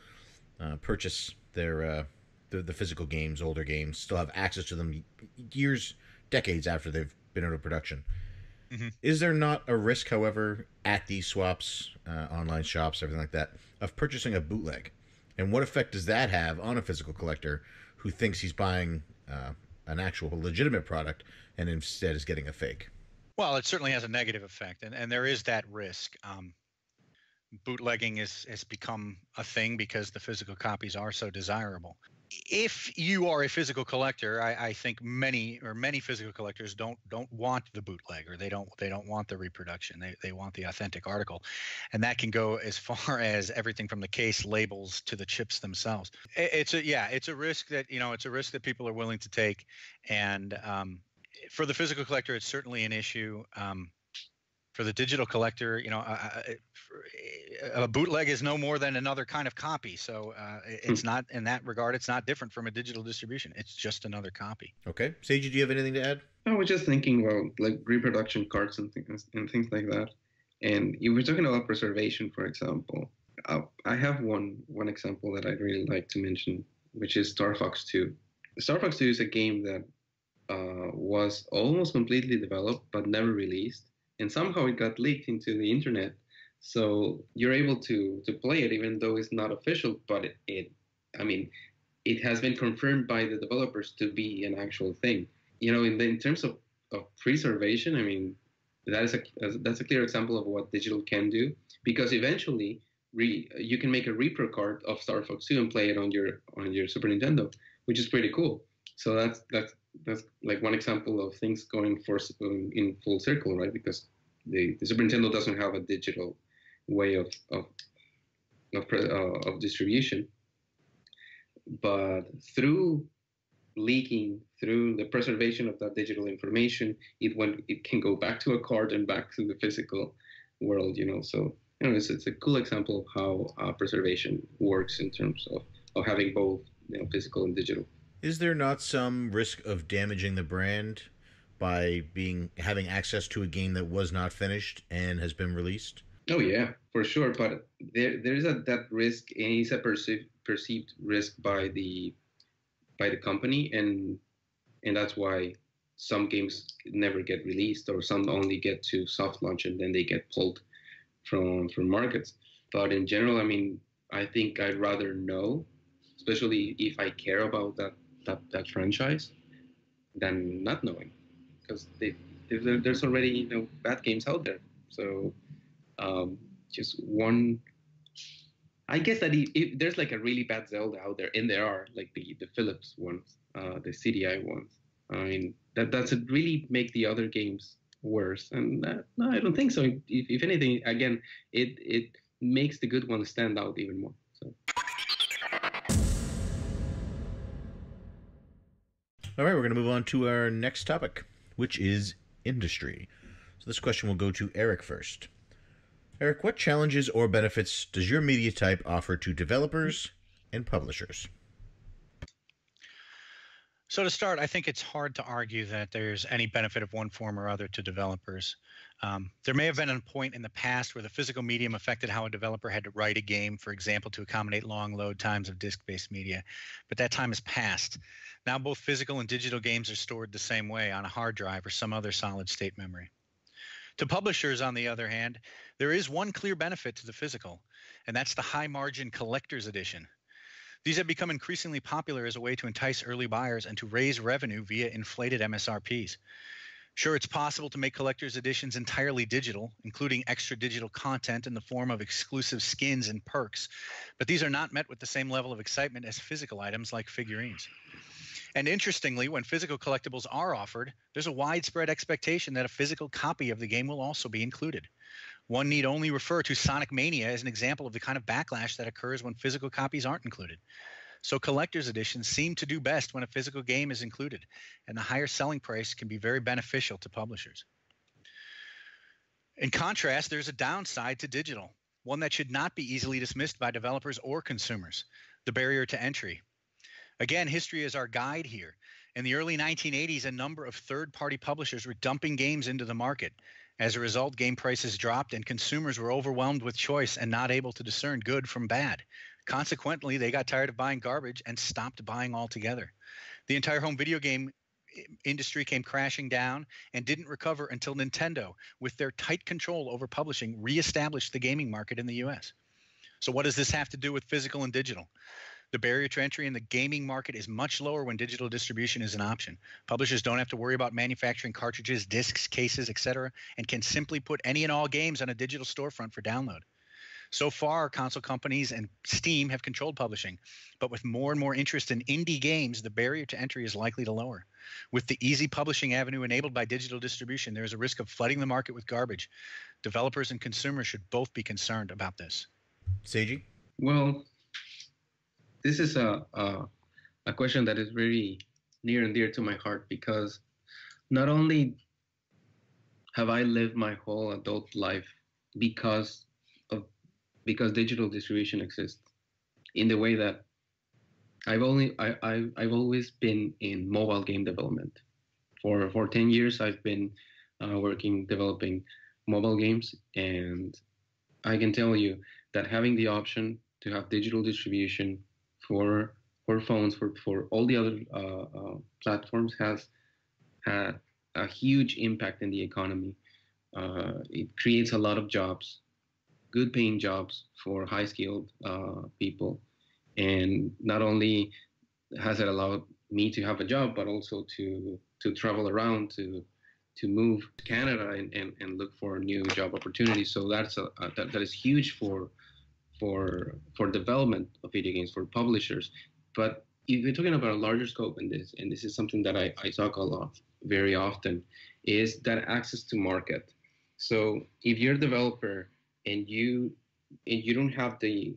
purchase their the physical games, older games, still have access to them years, decades after they've been out of production. Mm-hmm. Is there not a risk, however, at these swaps, online shops, everything like that, of purchasing a bootleg? And what effect does that have on a physical collector who thinks he's buying an actual legitimate product and instead is getting a fake? Well, it certainly has a negative effect, and there is that risk. Bootlegging has become a thing because the physical copies are so desirable. If you are a physical collector, I think many physical collectors don't want the bootleg, or they don't want the reproduction. They want the authentic article, and that can go as far as everything from the case, labels, to the chips themselves. It's a risk that people are willing to take, and for the physical collector, it's certainly an issue. For the digital collector, a bootleg is no more than another kind of copy. So it's not, in that regard, it's not different from a digital distribution. It's just another copy. Okay. Seiji, do you have anything to add? I was just thinking about like reproduction cards and things like that. And you were talking about preservation, for example. I have one example that I'd really like to mention, which is Star Fox 2. Star Fox 2 is a game that was almost completely developed but never released. And somehow it got leaked into the internet. So you're able to play it even though it's not official, but it has been confirmed by the developers to be an actual thing. In terms of preservation, I mean, that's a clear example of what digital can do, because eventually you can make a repro card of Star Fox 2 and play it on your Super Nintendo, which is pretty cool. So that's like one example of things going in full circle, right? Because the Super Nintendo doesn't have a digital way of distribution, but through leaking, through the preservation of that digital information, it can go back to a card and back to the physical world. So it's a cool example of how preservation works in terms of having both physical and digital. Is there not some risk of damaging the brand by having access to a game that was not finished and has been released? Oh yeah, for sure. But there is that risk, and it's a perceived risk by the company, and that's why some games never get released, or some only get to soft launch and then they get pulled from markets. But in general, I mean, I think I'd rather know, especially if I care about that franchise, than not knowing, because there's already bad games out there. So um, just one. I guess that if there's like a really bad Zelda out there, and there are like the Philips ones, the CDI ones. I mean, that doesn't really make the other games worse. And no, I don't think so. If anything, again, it makes the good ones stand out even more. So. All right, we're going to move on to our next topic, which is industry. So this question will go to Eric first. Eric, what challenges or benefits does your media type offer to developers and publishers? So to start, I think it's hard to argue that there's any benefit of one form or other to developers. There may have been a point in the past where the physical medium affected how a developer had to write a game, for example, to accommodate long load times of disk-based media, but that time has passed. Now both physical and digital games are stored the same way on a hard drive or some other solid-state memory. To publishers, on the other hand, there is one clear benefit to the physical, and that's the high-margin collector's edition. These have become increasingly popular as a way to entice early buyers and to raise revenue via inflated MSRPs. Sure, it's possible to make collector's editions entirely digital, including extra digital content in the form of exclusive skins and perks, but these are not met with the same level of excitement as physical items like figurines. And interestingly, when physical collectibles are offered, there's a widespread expectation that a physical copy of the game will also be included. One need only refer to Sonic Mania as an example of the kind of backlash that occurs when physical copies aren't included. So collector's editions seem to do best when a physical game is included, and the higher selling price can be very beneficial to publishers. In contrast, there's a downside to digital, one that should not be easily dismissed by developers or consumers: the barrier to entry. Again, history is our guide here. In the early 1980s, a number of third-party publishers were dumping games into the market. As a result, game prices dropped and consumers were overwhelmed with choice and not able to discern good from bad. Consequently, they got tired of buying garbage and stopped buying altogether. The entire home video game industry came crashing down and didn't recover until Nintendo, with their tight control over publishing, reestablished the gaming market in the US. So what does this have to do with physical and digital? The barrier to entry in the gaming market is much lower when digital distribution is an option. Publishers don't have to worry about manufacturing cartridges, discs, cases, etc., and can simply put any and all games on a digital storefront for download. So far, console companies and Steam have controlled publishing, but with more and more interest in indie games, the barrier to entry is likely to lower. With the easy publishing avenue enabled by digital distribution, there is a risk of flooding the market with garbage. Developers and consumers should both be concerned about this. Seigi? Well, this is a question that is very near and dear to my heart, because not only have I lived my whole adult life because digital distribution exists, in the way that I've always been in mobile game development. For 10 years, I've been developing mobile games, and I can tell you that having the option to have digital distribution for phones, for all the other platforms, has had a huge impact in the economy. It creates a lot of jobs, good paying jobs for high skilled people. And not only has it allowed me to have a job, but also to travel around, to move to Canada and look for new job opportunities. So that is huge for development of video games, for publishers. But if you're talking about a larger scope in this, and this is something that I talk a lot, very often, is that access to market. So if you're a developer and you don't have the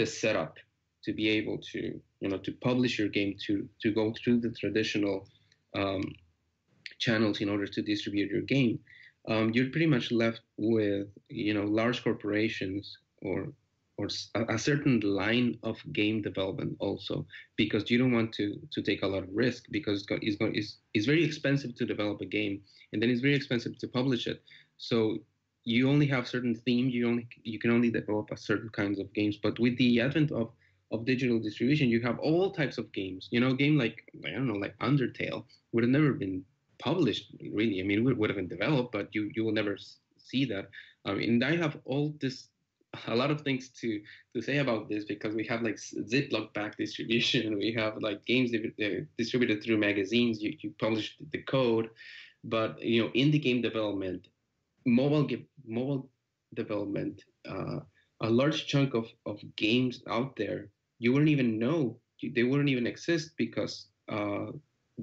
setup to be able to to publish your game, to go through the traditional channels in order to distribute your game, you're pretty much left with large corporations or a certain line of game development also, because you don't want to take a lot of risk, because it's very expensive to develop a game, and then it's very expensive to publish it. So you only have certain themes. You can only develop a certain kinds of games. But with the advent of digital distribution, you have all types of games. You know, a game like, I don't know, like Undertale would have never been published, really. I mean, it would have been developed, but you will never see that. And I have a lot of things to say about this, because we have like Ziploc back distribution, we have like games distributed through magazines. You publish the code, but you know, indie game development, mobile development, a large chunk of games out there you wouldn't even know, they wouldn't even exist, because they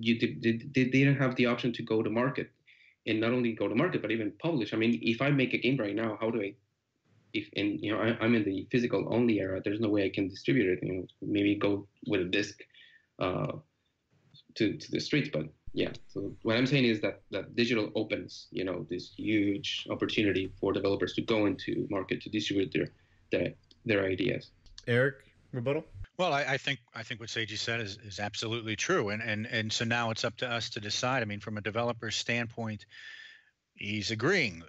didn't have the option to go to market, and not only go to market but even publish. I mean, if I make a game right now, how do I, if, and you know, I'm in the physical only era, there's no way I can distribute it. You know, maybe go with a disc uh, to the streets. But yeah, so what I'm saying is that digital opens, you know, this huge opportunity for developers to go into market to distribute their ideas. Eric, rebuttal? Well, I think what Seiji said is absolutely true, and so now it's up to us to decide. I mean, from a developer's standpoint, he's agreeing.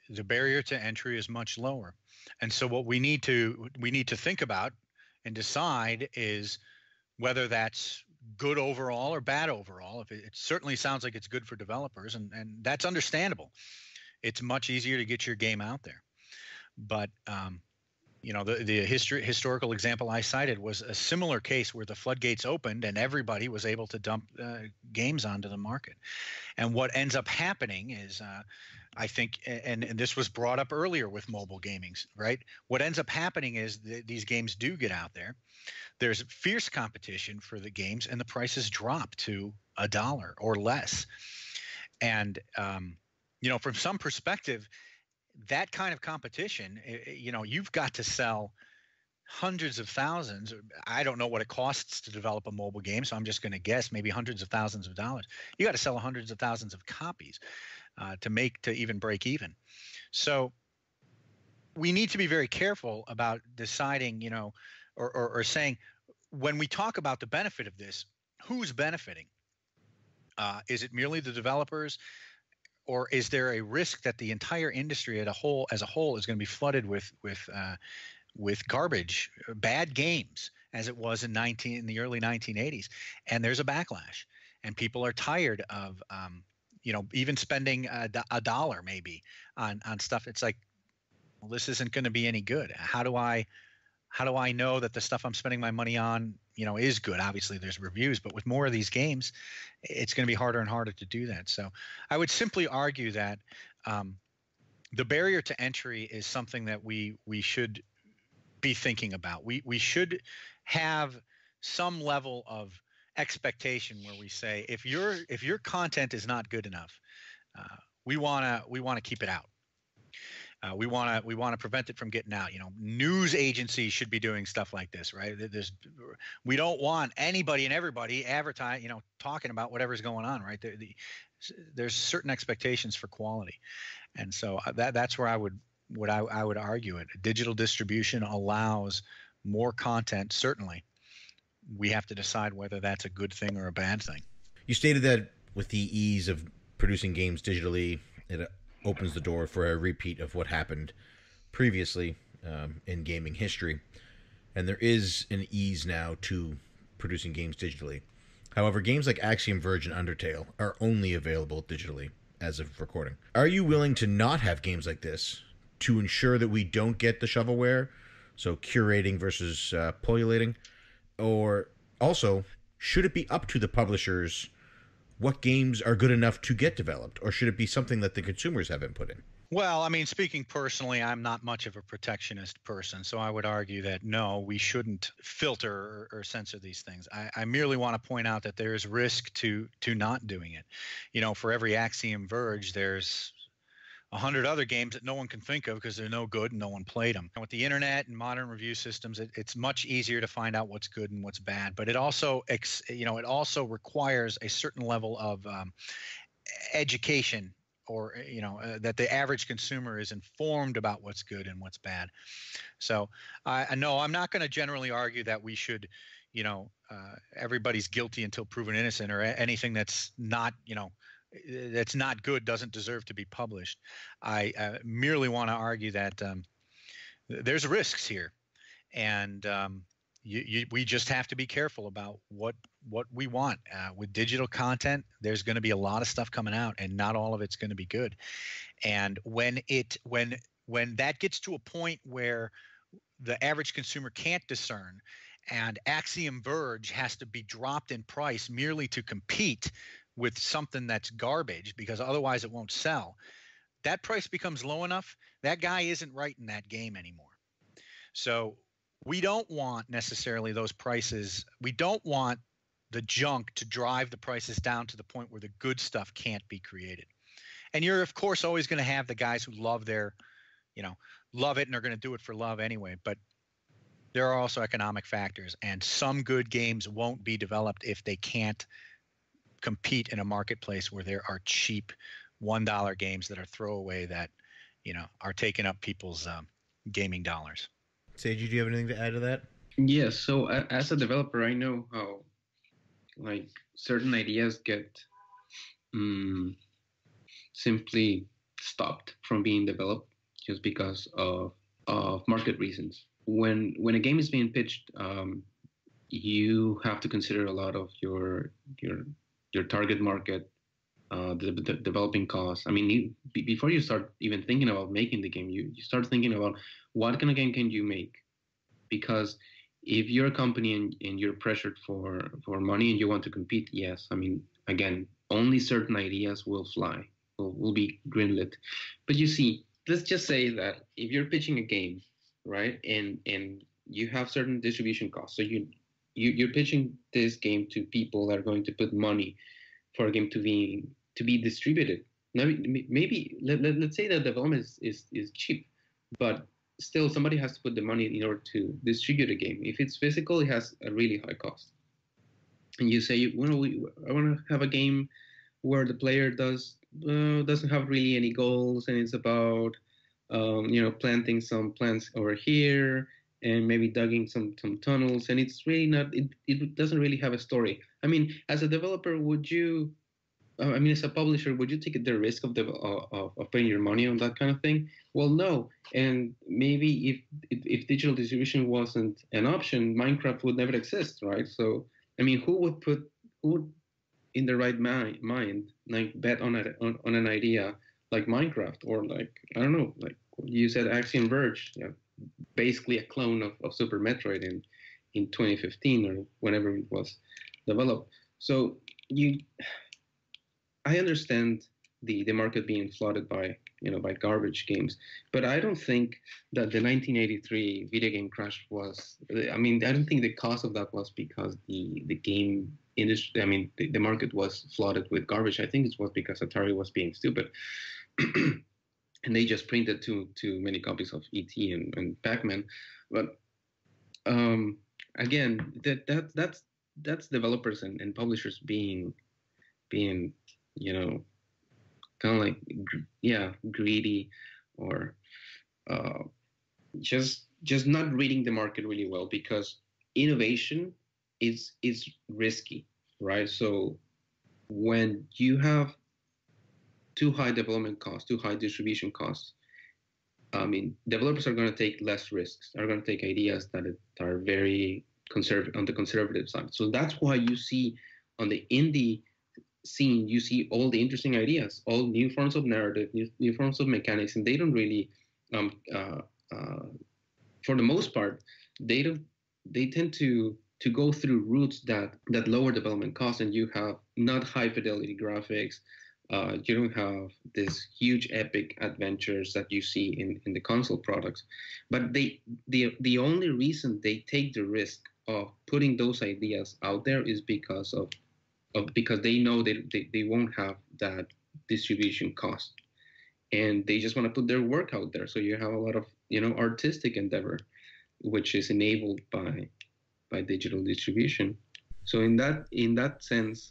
The barrier to entry is much lower, and so what we need to think about and decide is whether that's good overall or bad overall. If it certainly sounds like it's good for developers, and that's understandable. It's much easier to get your game out there, but you know, the historical example I cited was a similar case where the floodgates opened and everybody was able to dump games onto the market. And what ends up happening is, I think, and this was brought up earlier with mobile gaming, right? What ends up happening is these games do get out there. There's fierce competition for the games, and the prices drop to $1 or less. And you know, from some perspective, that kind of competition, you know, you've got to sell hundreds of thousands. I don't know what it costs to develop a mobile game, so I'm just going to guess maybe hundreds of thousands of dollars. You got to sell hundreds of thousands of copies to even break even. So we need to be very careful about deciding, you know, or saying, when we talk about the benefit of this, who's benefiting? Is it merely the developers? Or is there a risk that the entire industry as a whole is going to be flooded with garbage, bad games, as it was in the early 1980s, and there's a backlash, and people are tired of you know, even spending a dollar maybe on stuff. It's like, well, this isn't going to be any good. How do I know that the stuff I'm spending my money on, you know, is good? Obviously, there's reviews, but with more of these games, it's going to be harder and harder to do that. So I would simply argue that the barrier to entry is something that we should be thinking about. We should have some level of expectation where we say, if your content is not good enough, we want to keep it out. We want to prevent it from getting out. You know, news agencies should be doing stuff like this, right? We don't want anybody and everybody talking about whatever's going on, right? There's certain expectations for quality, and so that's where I would argue it. Digital distribution allows more content. Certainly, we have to decide whether that's a good thing or a bad thing. You stated that with the ease of producing games digitally, it opens the door for a repeat of what happened previously in gaming history. And there is an ease now to producing games digitally. However, games like Axiom Verge and Undertale are only available digitally as of recording. Are you willing to not have games like this to ensure that we don't get the shovelware? So curating versus pullulating? Or also, should it be up to the publishers what games are good enough to get developed, or should it be something that the consumers have input in? Well, I mean, speaking personally, I'm not much of a protectionist person, so I would argue that no, we shouldn't filter or censor these things. I merely want to point out that there is risk to not doing it. You know, for every Axiom Verge, there's 100 other games that no one can think of because they're no good and no one played them. And with the internet and modern review systems, it's much easier to find out what's good and what's bad. But it also, it also requires a certain level of education that the average consumer is informed about what's good and what's bad. So I know I'm not going to generally argue that we should, everybody's guilty until proven innocent, or anything that's not good doesn't deserve to be published. I merely want to argue that there's risks here, and we just have to be careful about what we want with digital content. There's going to be a lot of stuff coming out, and not all of it's going to be good. And when that gets to a point where the average consumer can't discern, and Axiom Verge has to be dropped in price merely to compete with something that's garbage, because otherwise it won't sell, that price becomes low enough, that guy isn't writing that game anymore. So we don't want necessarily those prices. We don't want the junk to drive the prices down to the point where the good stuff can't be created. And you're, of course, always going to have the guys who love love it and are going to do it for love anyway. But there are also economic factors, and some good games won't be developed if they can't compete in a marketplace where there are cheap $1 games that are throwaway that, are taking up people's gaming dollars. Seiji, do you have anything to add to that? Yes. So as a developer, I know how certain ideas get simply stopped from being developed just because of market reasons. When a game is being pitched, you have to consider a lot of your target market, the developing costs. I mean, before you start even thinking about making the game, you start thinking about what kind of game can you make? Because if you're a company and you're pressured for money and you want to compete, yes, I mean, again, only certain ideas will fly, will be greenlit. But you see, let's just say that if you're pitching a game, right, and you have certain distribution costs, so you're pitching this game to people that are going to put money for a game to be distributed. Now, maybe let's say that development is cheap, but still somebody has to put the money in order to distribute a game. If it's physical, it has a really high cost. And you say, I want to have a game where the player doesn't have really any goals, and it's about planting some plants over here and maybe digging some tunnels, and it's really not. It doesn't really have a story. I mean, as a developer, as a publisher, would you take the risk of putting your money on that kind of thing? Well, no. And maybe if digital distribution wasn't an option, Minecraft would never exist, right? So, I mean, who would in the right mind bet on an idea like Minecraft, or I don't know, like you said, Axiom Verge, basically a clone of Super Metroid in 2015 or whenever it was developed. So I understand the market being flooded by garbage games, but I don't think that the 1983 video game crash was. I mean, I don't think the cause of that was because the game industry. I mean, the market was flooded with garbage. I think it was because Atari was being stupid, and they just printed too many copies of E.T. and Pac-Man. But again, that's developers and publishers being kind of like, greedy, or just not reading the market really well, because innovation is risky, right? So when you have too high development costs, too high distribution costs, I mean, developers are going to take less risks. Are going to take ideas that are very on the conservative side. So that's why you see on the indie scene, you see all the interesting ideas, all new forms of narrative, new forms of mechanics, and they don't really, for the most part, they tend to go through routes that lower development costs, and you have not high fidelity graphics. You don't have this huge epic adventures that you see in the console products. But the only reason they take the risk of putting those ideas out there is because they know they won't have that distribution cost, and they just want to put their work out there. So you have a lot of artistic endeavor, which is enabled by digital distribution. So in that sense,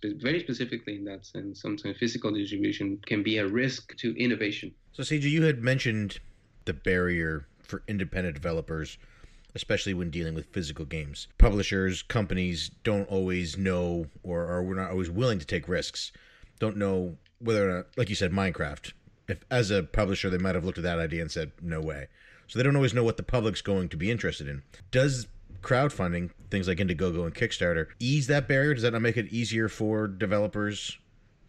very specifically in that sense, sometimes physical distribution can be a risk to innovation. So, Seigi, you had mentioned the barrier for independent developers, especially when dealing with physical games. Publishers, companies don't always know, or are not always willing to take risks. Don't know whether or not, like you said, Minecraft. If as a publisher, they might have looked at that idea and said, no way. So they don't always know what the public's going to be interested in. Does crowdfunding, things like Indiegogo and Kickstarter, ease that barrier? Does that not make it easier for developers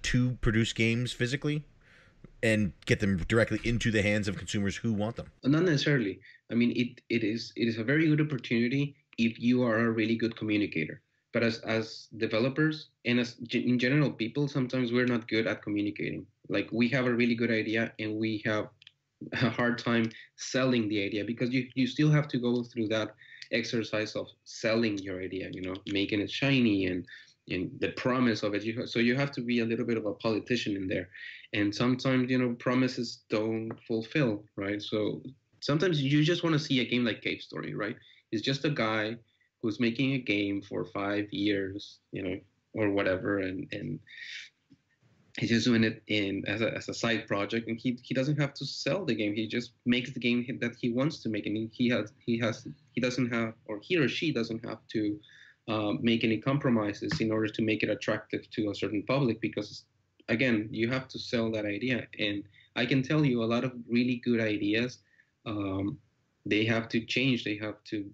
to produce games physically and get them directly into the hands of consumers who want them? Not necessarily. I mean, it is a very good opportunity if you are a really good communicator. But as developers and as in general people, sometimes we're not good at communicating. Like we have a really good idea and we have a hard time selling the idea because you still have to go through that exercise of selling your idea, making it shiny and the promise of it. So you have to be a little bit of a politician in there. And sometimes, promises don't fulfill, right? So sometimes you just want to see a game like Cave Story, right? It's just a guy who's making a game for 5 years, or whatever, and he's just doing it as a side project, and he doesn't have to sell the game. He just makes the game that he wants to make, and he doesn't have, or he or she doesn't have to make any compromises in order to make it attractive to a certain public, because again, you have to sell that idea. And I can tell you a lot of really good ideas, they have to change. They have to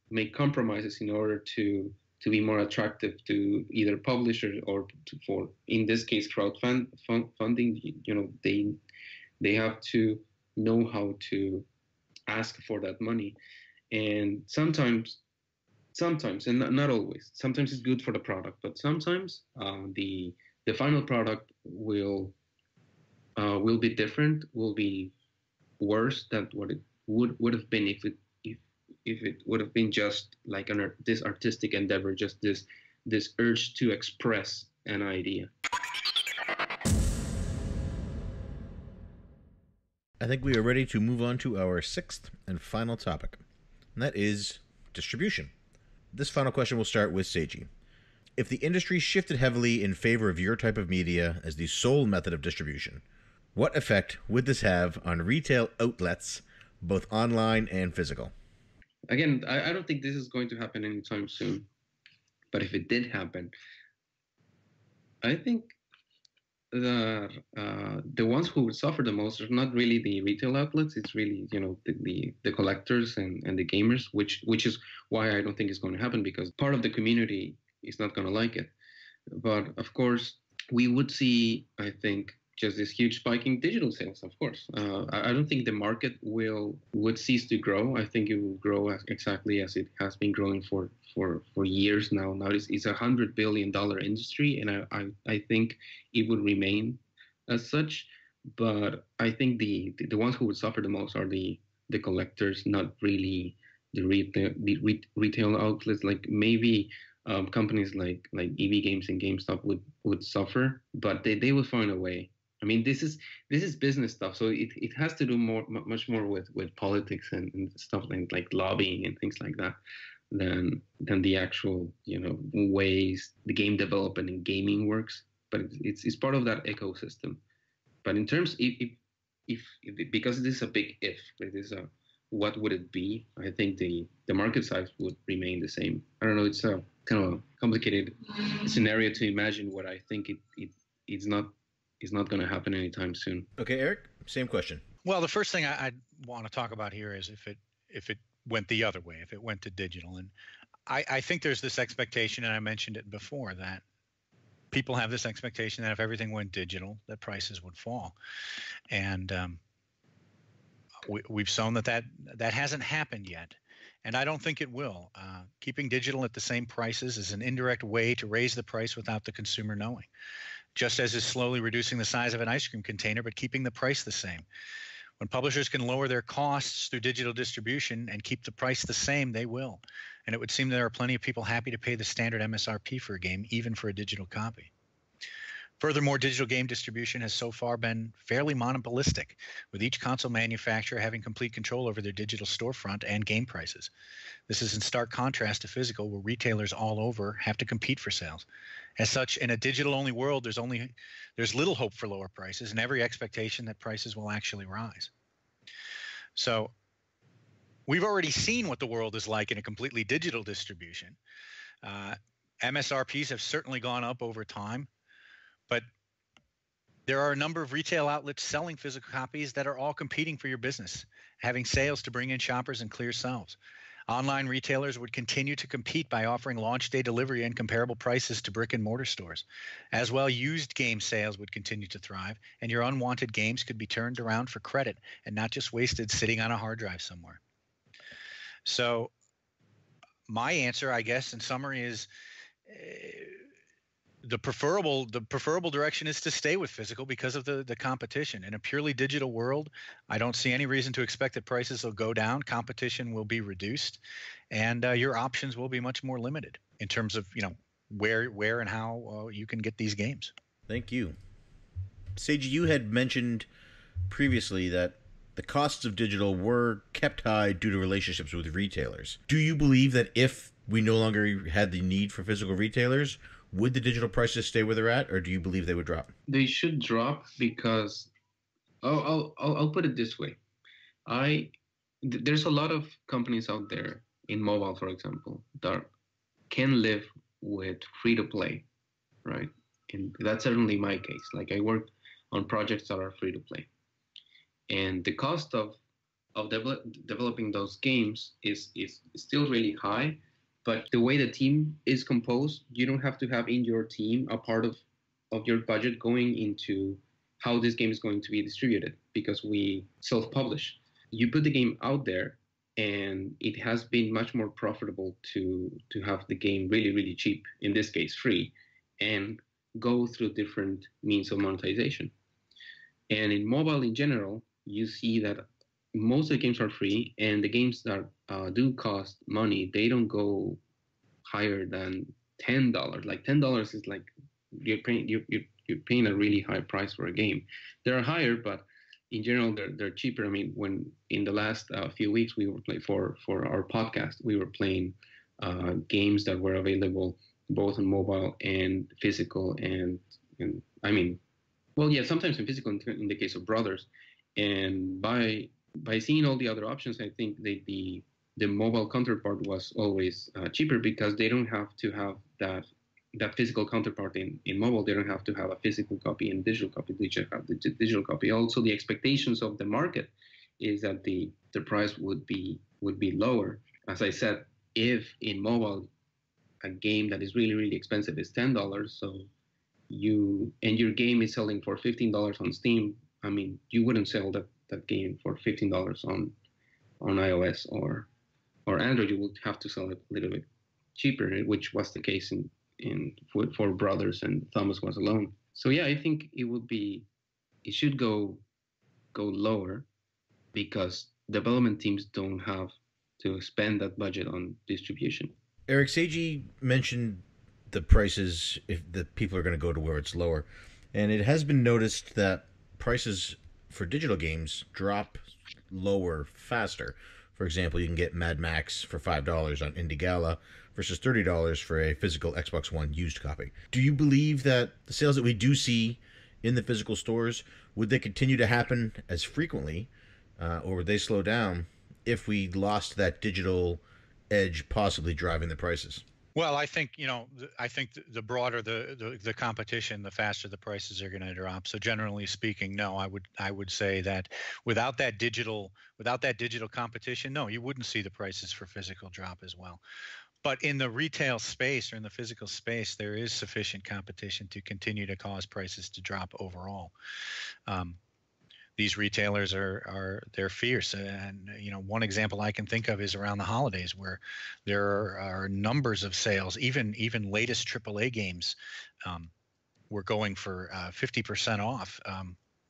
make compromises in order to be more attractive to either publishers or for, in this case, crowdfunding. They have to know how to ask for that money. And sometimes, and not always, sometimes it's good for the product, but sometimes the final product will be different, will be worse than what it would have been if it would have been just like this artistic endeavor, just this urge to express an idea. I think we are ready to move on to our sixth and final topic, and that is distribution. This final question will start with Seigi. If the industry shifted heavily in favor of your type of media as the sole method of distribution, what effect would this have on retail outlets, both online and physical? Again, I don't think this is going to happen anytime soon. But if it did happen, I think the ones who would suffer the most are not really the retail outlets. It's really, the collectors and the gamers, which is why I don't think it's going to happen, because part of the community is not going to like it. But of course, we would see, I think, just this huge spike in digital sales. Of course, I don't think the market would cease to grow. I think it will grow exactly as it has been growing for years now. Now it's $100 billion industry, and I think it would remain as such. But I think the ones who would suffer the most are the collectors, not really the retail outlets. Like maybe companies like EV Games and GameStop would suffer, but they will find a way. I mean, this is business stuff, so it has to do much more with politics and stuff like lobbying and things like that than the actual ways the game development and gaming works. But it's part of that ecosystem. But in terms if because this is a big if, it is a what would it be? I think the market size would remain the same. I don't know. It's a kind of a complicated scenario to imagine what I think it's not going to happen anytime soon. Okay, Eric, same question. Well, the first thing I'd want to talk about here is if it went the other way, if it went to digital. And I think there's this expectation, and I mentioned it before, that people have this expectation that if everything went digital, that prices would fall. And we've shown that hasn't happened yet. And I don't think it will. Keeping digital at the same prices is an indirect way to raise the price without the consumer knowing. Just as is slowly reducing the size of an ice cream container, but keeping the price the same. When publishers can lower their costs through digital distribution and keep the price the same, they will. And it would seem there are plenty of people happy to pay the standard MSRP for a game, even for a digital copy. Furthermore, digital game distribution has so far been fairly monopolistic, with each console manufacturer having complete control over their digital storefront and game prices. This is in stark contrast to physical, where retailers all over have to compete for sales. As such, in a digital-only world, there's little hope for lower prices and every expectation that prices will actually rise. So we've already seen what the world is like in a completely digital distribution. MSRPs have certainly gone up over time, but there are a number of retail outlets selling physical copies that are all competing for your business, having sales to bring in shoppers and clear shelves. Online retailers would continue to compete by offering launch day delivery and comparable prices to brick and mortar stores. As well, used game sales would continue to thrive, and your unwanted games could be turned around for credit and not just wasted sitting on a hard drive somewhere. So my answer, I guess, in summary is the preferable direction is to stay with physical because of the competition. In a purely digital world, I don't see any reason to expect that prices will go down. Competition will be reduced, and your options will be much more limited in terms of where and how you can get these games. Thank you. Seiji, you had mentioned previously that the costs of digital were kept high due to relationships with retailers. Do you believe that if we no longer had the need for physical retailers, would the digital prices stay where they're at, or do you believe they would drop? They should drop because I'll put it this way. There's a lot of companies out there in mobile, for example, that can live with free to play, right? And that's certainly my case. Like, I work on projects that are free to play, and the cost of developing those games is still really high. But the way the team is composed, you don't have to have in your team a part of your budget going into how this game is going to be distributed, because we self-publish. You put the game out there, and it has been much more profitable to have the game really, really cheap, in this case free, and go through different means of monetization. And in mobile in general, you see that most of the games are free, and the games that do cost money, they don't go higher than $10. Like $10 is like you're paying a really high price for a game. They're higher, but in general they're cheaper. I mean, when in the last few weeks we were playing for our podcast, we were playing games that were available both on mobile and physical, and I mean, well, yeah, sometimes in physical in the case of Brothers, and by seeing all the other options, I think the mobile counterpart was always cheaper, because they don't have to have that physical counterpart in mobile. They don't have to have a physical copy and digital copy. They just have the digital copy. Also, the expectations of the market is that the price would be lower. As I said, if in mobile a game that is really, really expensive is $10, so your game is selling for $15 on Steam, I mean, you wouldn't sell that game for $15 on iOS or Android. You would have to sell it a little bit cheaper, which was the case for Brothers, and Thomas Was Alone. So yeah, I think it should go lower, because development teams don't have to spend that budget on distribution. Eric, Seiji mentioned the prices, if the people are going to go to where it's lower, and it has been noticed that prices for digital games drop lower faster. For example, you can get Mad Max for $5 on Indie Gala versus $30 for a physical Xbox One used copy. Do you believe that the sales that we do see in the physical stores, would they continue to happen as frequently, or would they slow down if we lost that digital edge possibly driving the prices? Well, I think the broader the competition, the faster the prices are going to drop. So generally speaking, no, I would say that without that digital competition, no, you wouldn't see the prices for physical drop as well. But in the retail space or in the physical space, there is sufficient competition to continue to cause prices to drop overall. These retailers they're fierce, and one example I can think of is around the holidays, where there are numbers of sales. Even latest AAA games were going for 50% off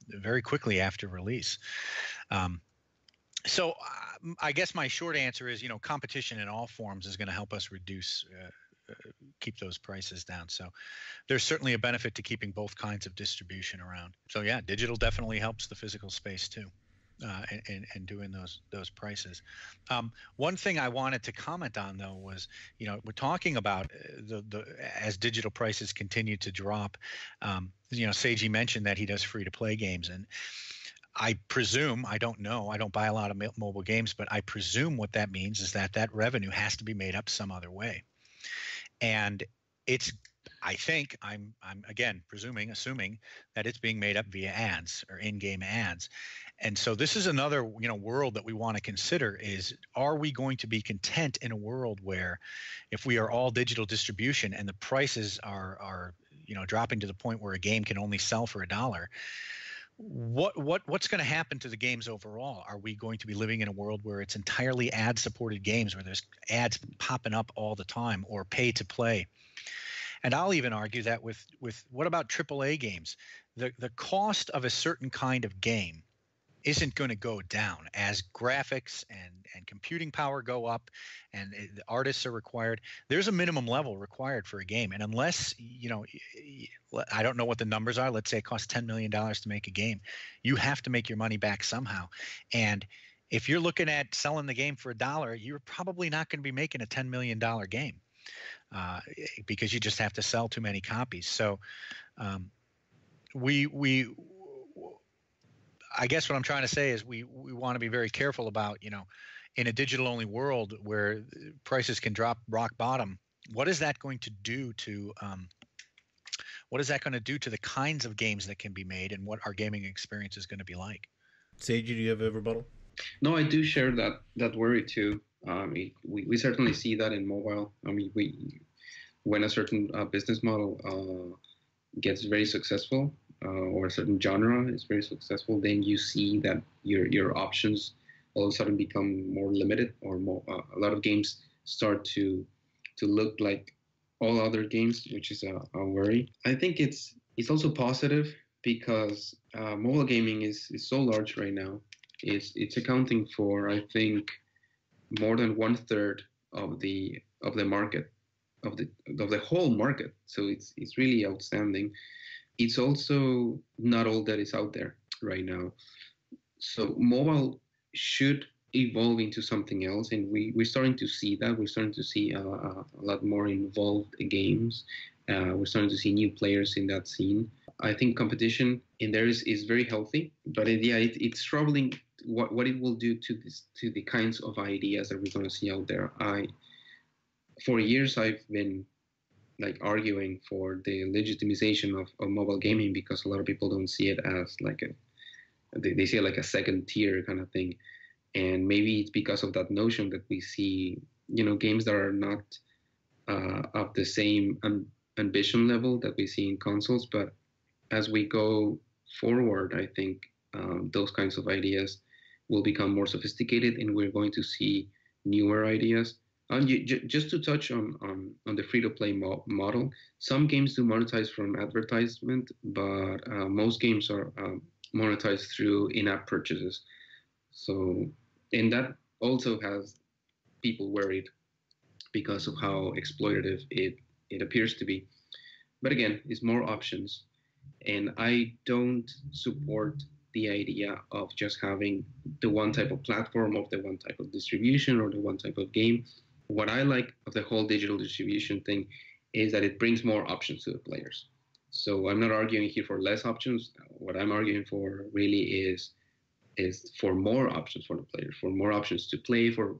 very quickly after release. So I guess my short answer is, competition in all forms is going to help us reduce keep those prices down. So there's certainly a benefit to keeping both kinds of distribution around. So yeah, digital definitely helps the physical space too. And doing those prices. One thing I wanted to comment on though was, we're talking about the as digital prices continue to drop. Seiji mentioned that he does free to play games, and I presume, I don't know, I don't buy a lot of mobile games, but I presume what that means is that revenue has to be made up some other way. And I think I'm again assuming that it's being made up via ads or in-game ads. And so this is another, world that we want to consider is, are we going to be content in a world where if we are all digital distribution and the prices are dropping to the point where a game can only sell for $1, what's going to happen to the games overall? Are we going to be living in a world where it's entirely ad-supported games, where there's ads popping up all the time, or pay to play? And I'll even argue that with what about AAA games? The cost of a certain kind of game isn't going to go down as graphics and computing power go up, and the artists are required. There's a minimum level required for a game, and unless I don't know what the numbers are. Let's say it costs $10 million to make a game. You have to make your money back somehow, and if you're looking at selling the game for $1, you're probably not going to be making a $10 million game because you just have to sell too many copies. So I guess what I'm trying to say is we want to be very careful about, in a digital only world where prices can drop rock bottom, what is that going to do to the kinds of games that can be made, and what our gaming experience is going to be like? Seiji, do you have a rebuttal? No, I do share that worry too. We certainly see that in mobile. When a certain business model gets very successful, or a certain genre is very successful, then you see that your options all of a sudden become more limited, or more. A lot of games start to look like all other games, which is a worry. I think it's also positive because mobile gaming is so large right now. It's accounting for, I think, more than 1/3 of the market, of the whole market. So it's really outstanding. It's also not all that is out there right now. So mobile should evolve into something else, and we're starting to see that. We're starting to see a lot more involved games. We're starting to see new players in that scene. I think competition in there is very healthy, but it's troubling what it will do to the kinds of ideas that we're going to see out there. For years I've been arguing for the legitimization of mobile gaming, because a lot of people don't see it as they see it like a second tier kind of thing. And maybe it's because of that notion that we see, games that are not of the same ambition level that we see in consoles. But as we go forward, I think those kinds of ideas will become more sophisticated, and we're going to see newer ideas. Just to touch on the free-to-play model, some games do monetize from advertisement, but most games are monetized through in-app purchases. So, and that also has people worried because of how exploitative it appears to be. But again, it's more options. And I don't support the idea of just having the one type of platform, or the one type of distribution, or the one type of game. What I like of the whole digital distribution thing is that it brings more options to the players. So I'm not arguing here for less options. What I'm arguing for really is for more options for the players, for more options to play, for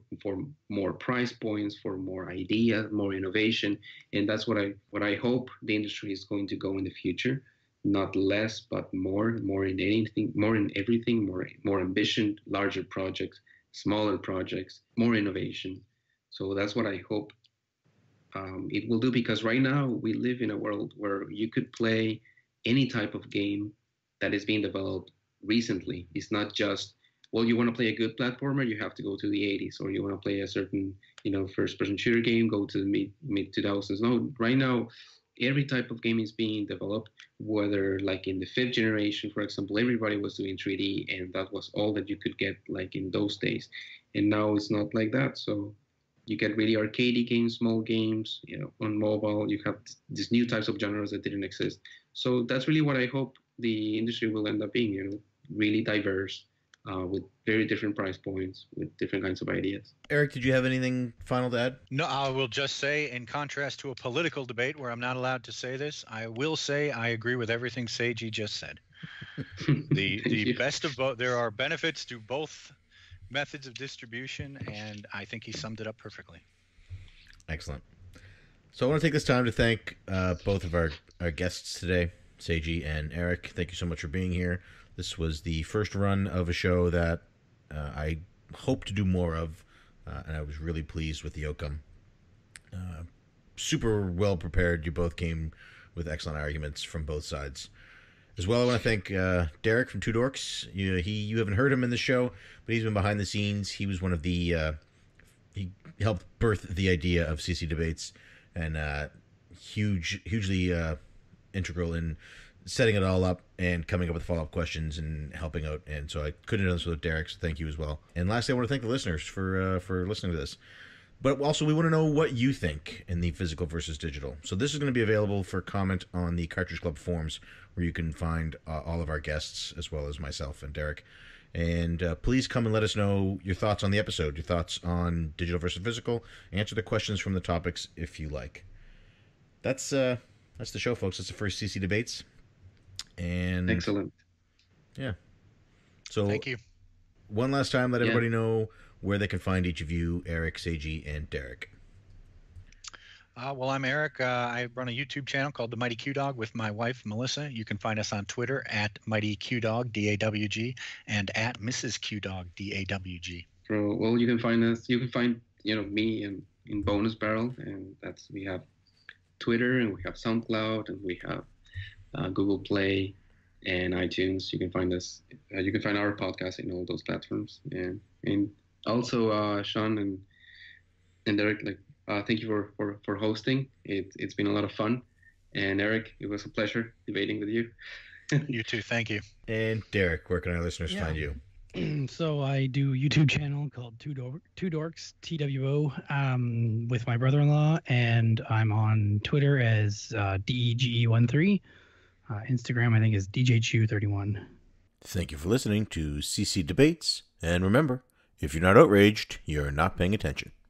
more price points, for more ideas, more innovation. And that's what I hope the industry is going to go in the future. Not less, but more in anything, more in everything, more ambition, larger projects, smaller projects, more innovation. So that's what I hope it will do, because right now we live in a world where you could play any type of game that is being developed recently. It's not just, well, you want to play a good platformer, you have to go to the 80s, or you want to play a certain, first-person shooter game, go to the mid 2000s. No, right now, every type of game is being developed, whether like in the 5th generation, for example, everybody was doing 3D, and that was all that you could get like in those days. And now it's not like that. So you get really arcadey games, small games, on mobile. You have these new types of genres that didn't exist. So that's really what I hope the industry will end up being, really diverse, with very different price points, with different kinds of ideas. Eric, did you have anything final to add? No, I will just say, in contrast to a political debate where I'm not allowed to say this, I will say I agree with everything Seiji just said. The best of both. There are benefits to both methods of distribution, and I think he summed it up perfectly. Excellent. So I want to take this time to thank both of our guests today, Seiji and Eric. Thank you so much for being here. This was the first run of a show that I hope to do more of, and I was really pleased with the outcome. Super well prepared. You both came with excellent arguments from both sides. As well, I want to thank Derek from Two Dorks. You haven't heard him in the show, but he's been behind the scenes. He was one of the he helped birth the idea of CCDebates, and hugely integral in setting it all up and coming up with follow-up questions and helping out. And so I couldn't have done this without Derek, so thank you as well. And lastly, I want to thank the listeners for listening to this. But also, we want to know what you think in the physical versus digital. So this is going to be available for comment on the Cartridge Club forums, where you can find all of our guests, as well as myself and Derek. And please come and let us know your thoughts on the episode, your thoughts on digital versus physical. Answer the questions from the topics if you like. That's the show, folks. That's the first CC Debates. And excellent. Yeah. So thank you. One last time, let everybody know where they can find each of you, Eric, Seiji, and Derek. Well, I'm Eric. I run a YouTube channel called The Mighty Q Dog with my wife, Melissa. You can find us on Twitter at Mighty Q Dog, DAWG, and at Mrs. Q Dog, DAWG. Well, you can find us. You can find me in Bonus Barrel, and we have Twitter, and we have SoundCloud, and we have Google Play and iTunes. You can find us. You can find our podcast in all those platforms, and also Sean and Derek, thank you for hosting. It's been a lot of fun, and Eric, it was a pleasure debating with you. You too. Thank you. And Derek, where can our listeners find you? So I do a YouTube channel called Two Dorks, TWO, with my brother-in-law, and I'm on Twitter as DEGE13. Instagram, I think, is DJChew31. Thank you for listening to CC Debates, and remember, if you're not outraged, you're not paying attention.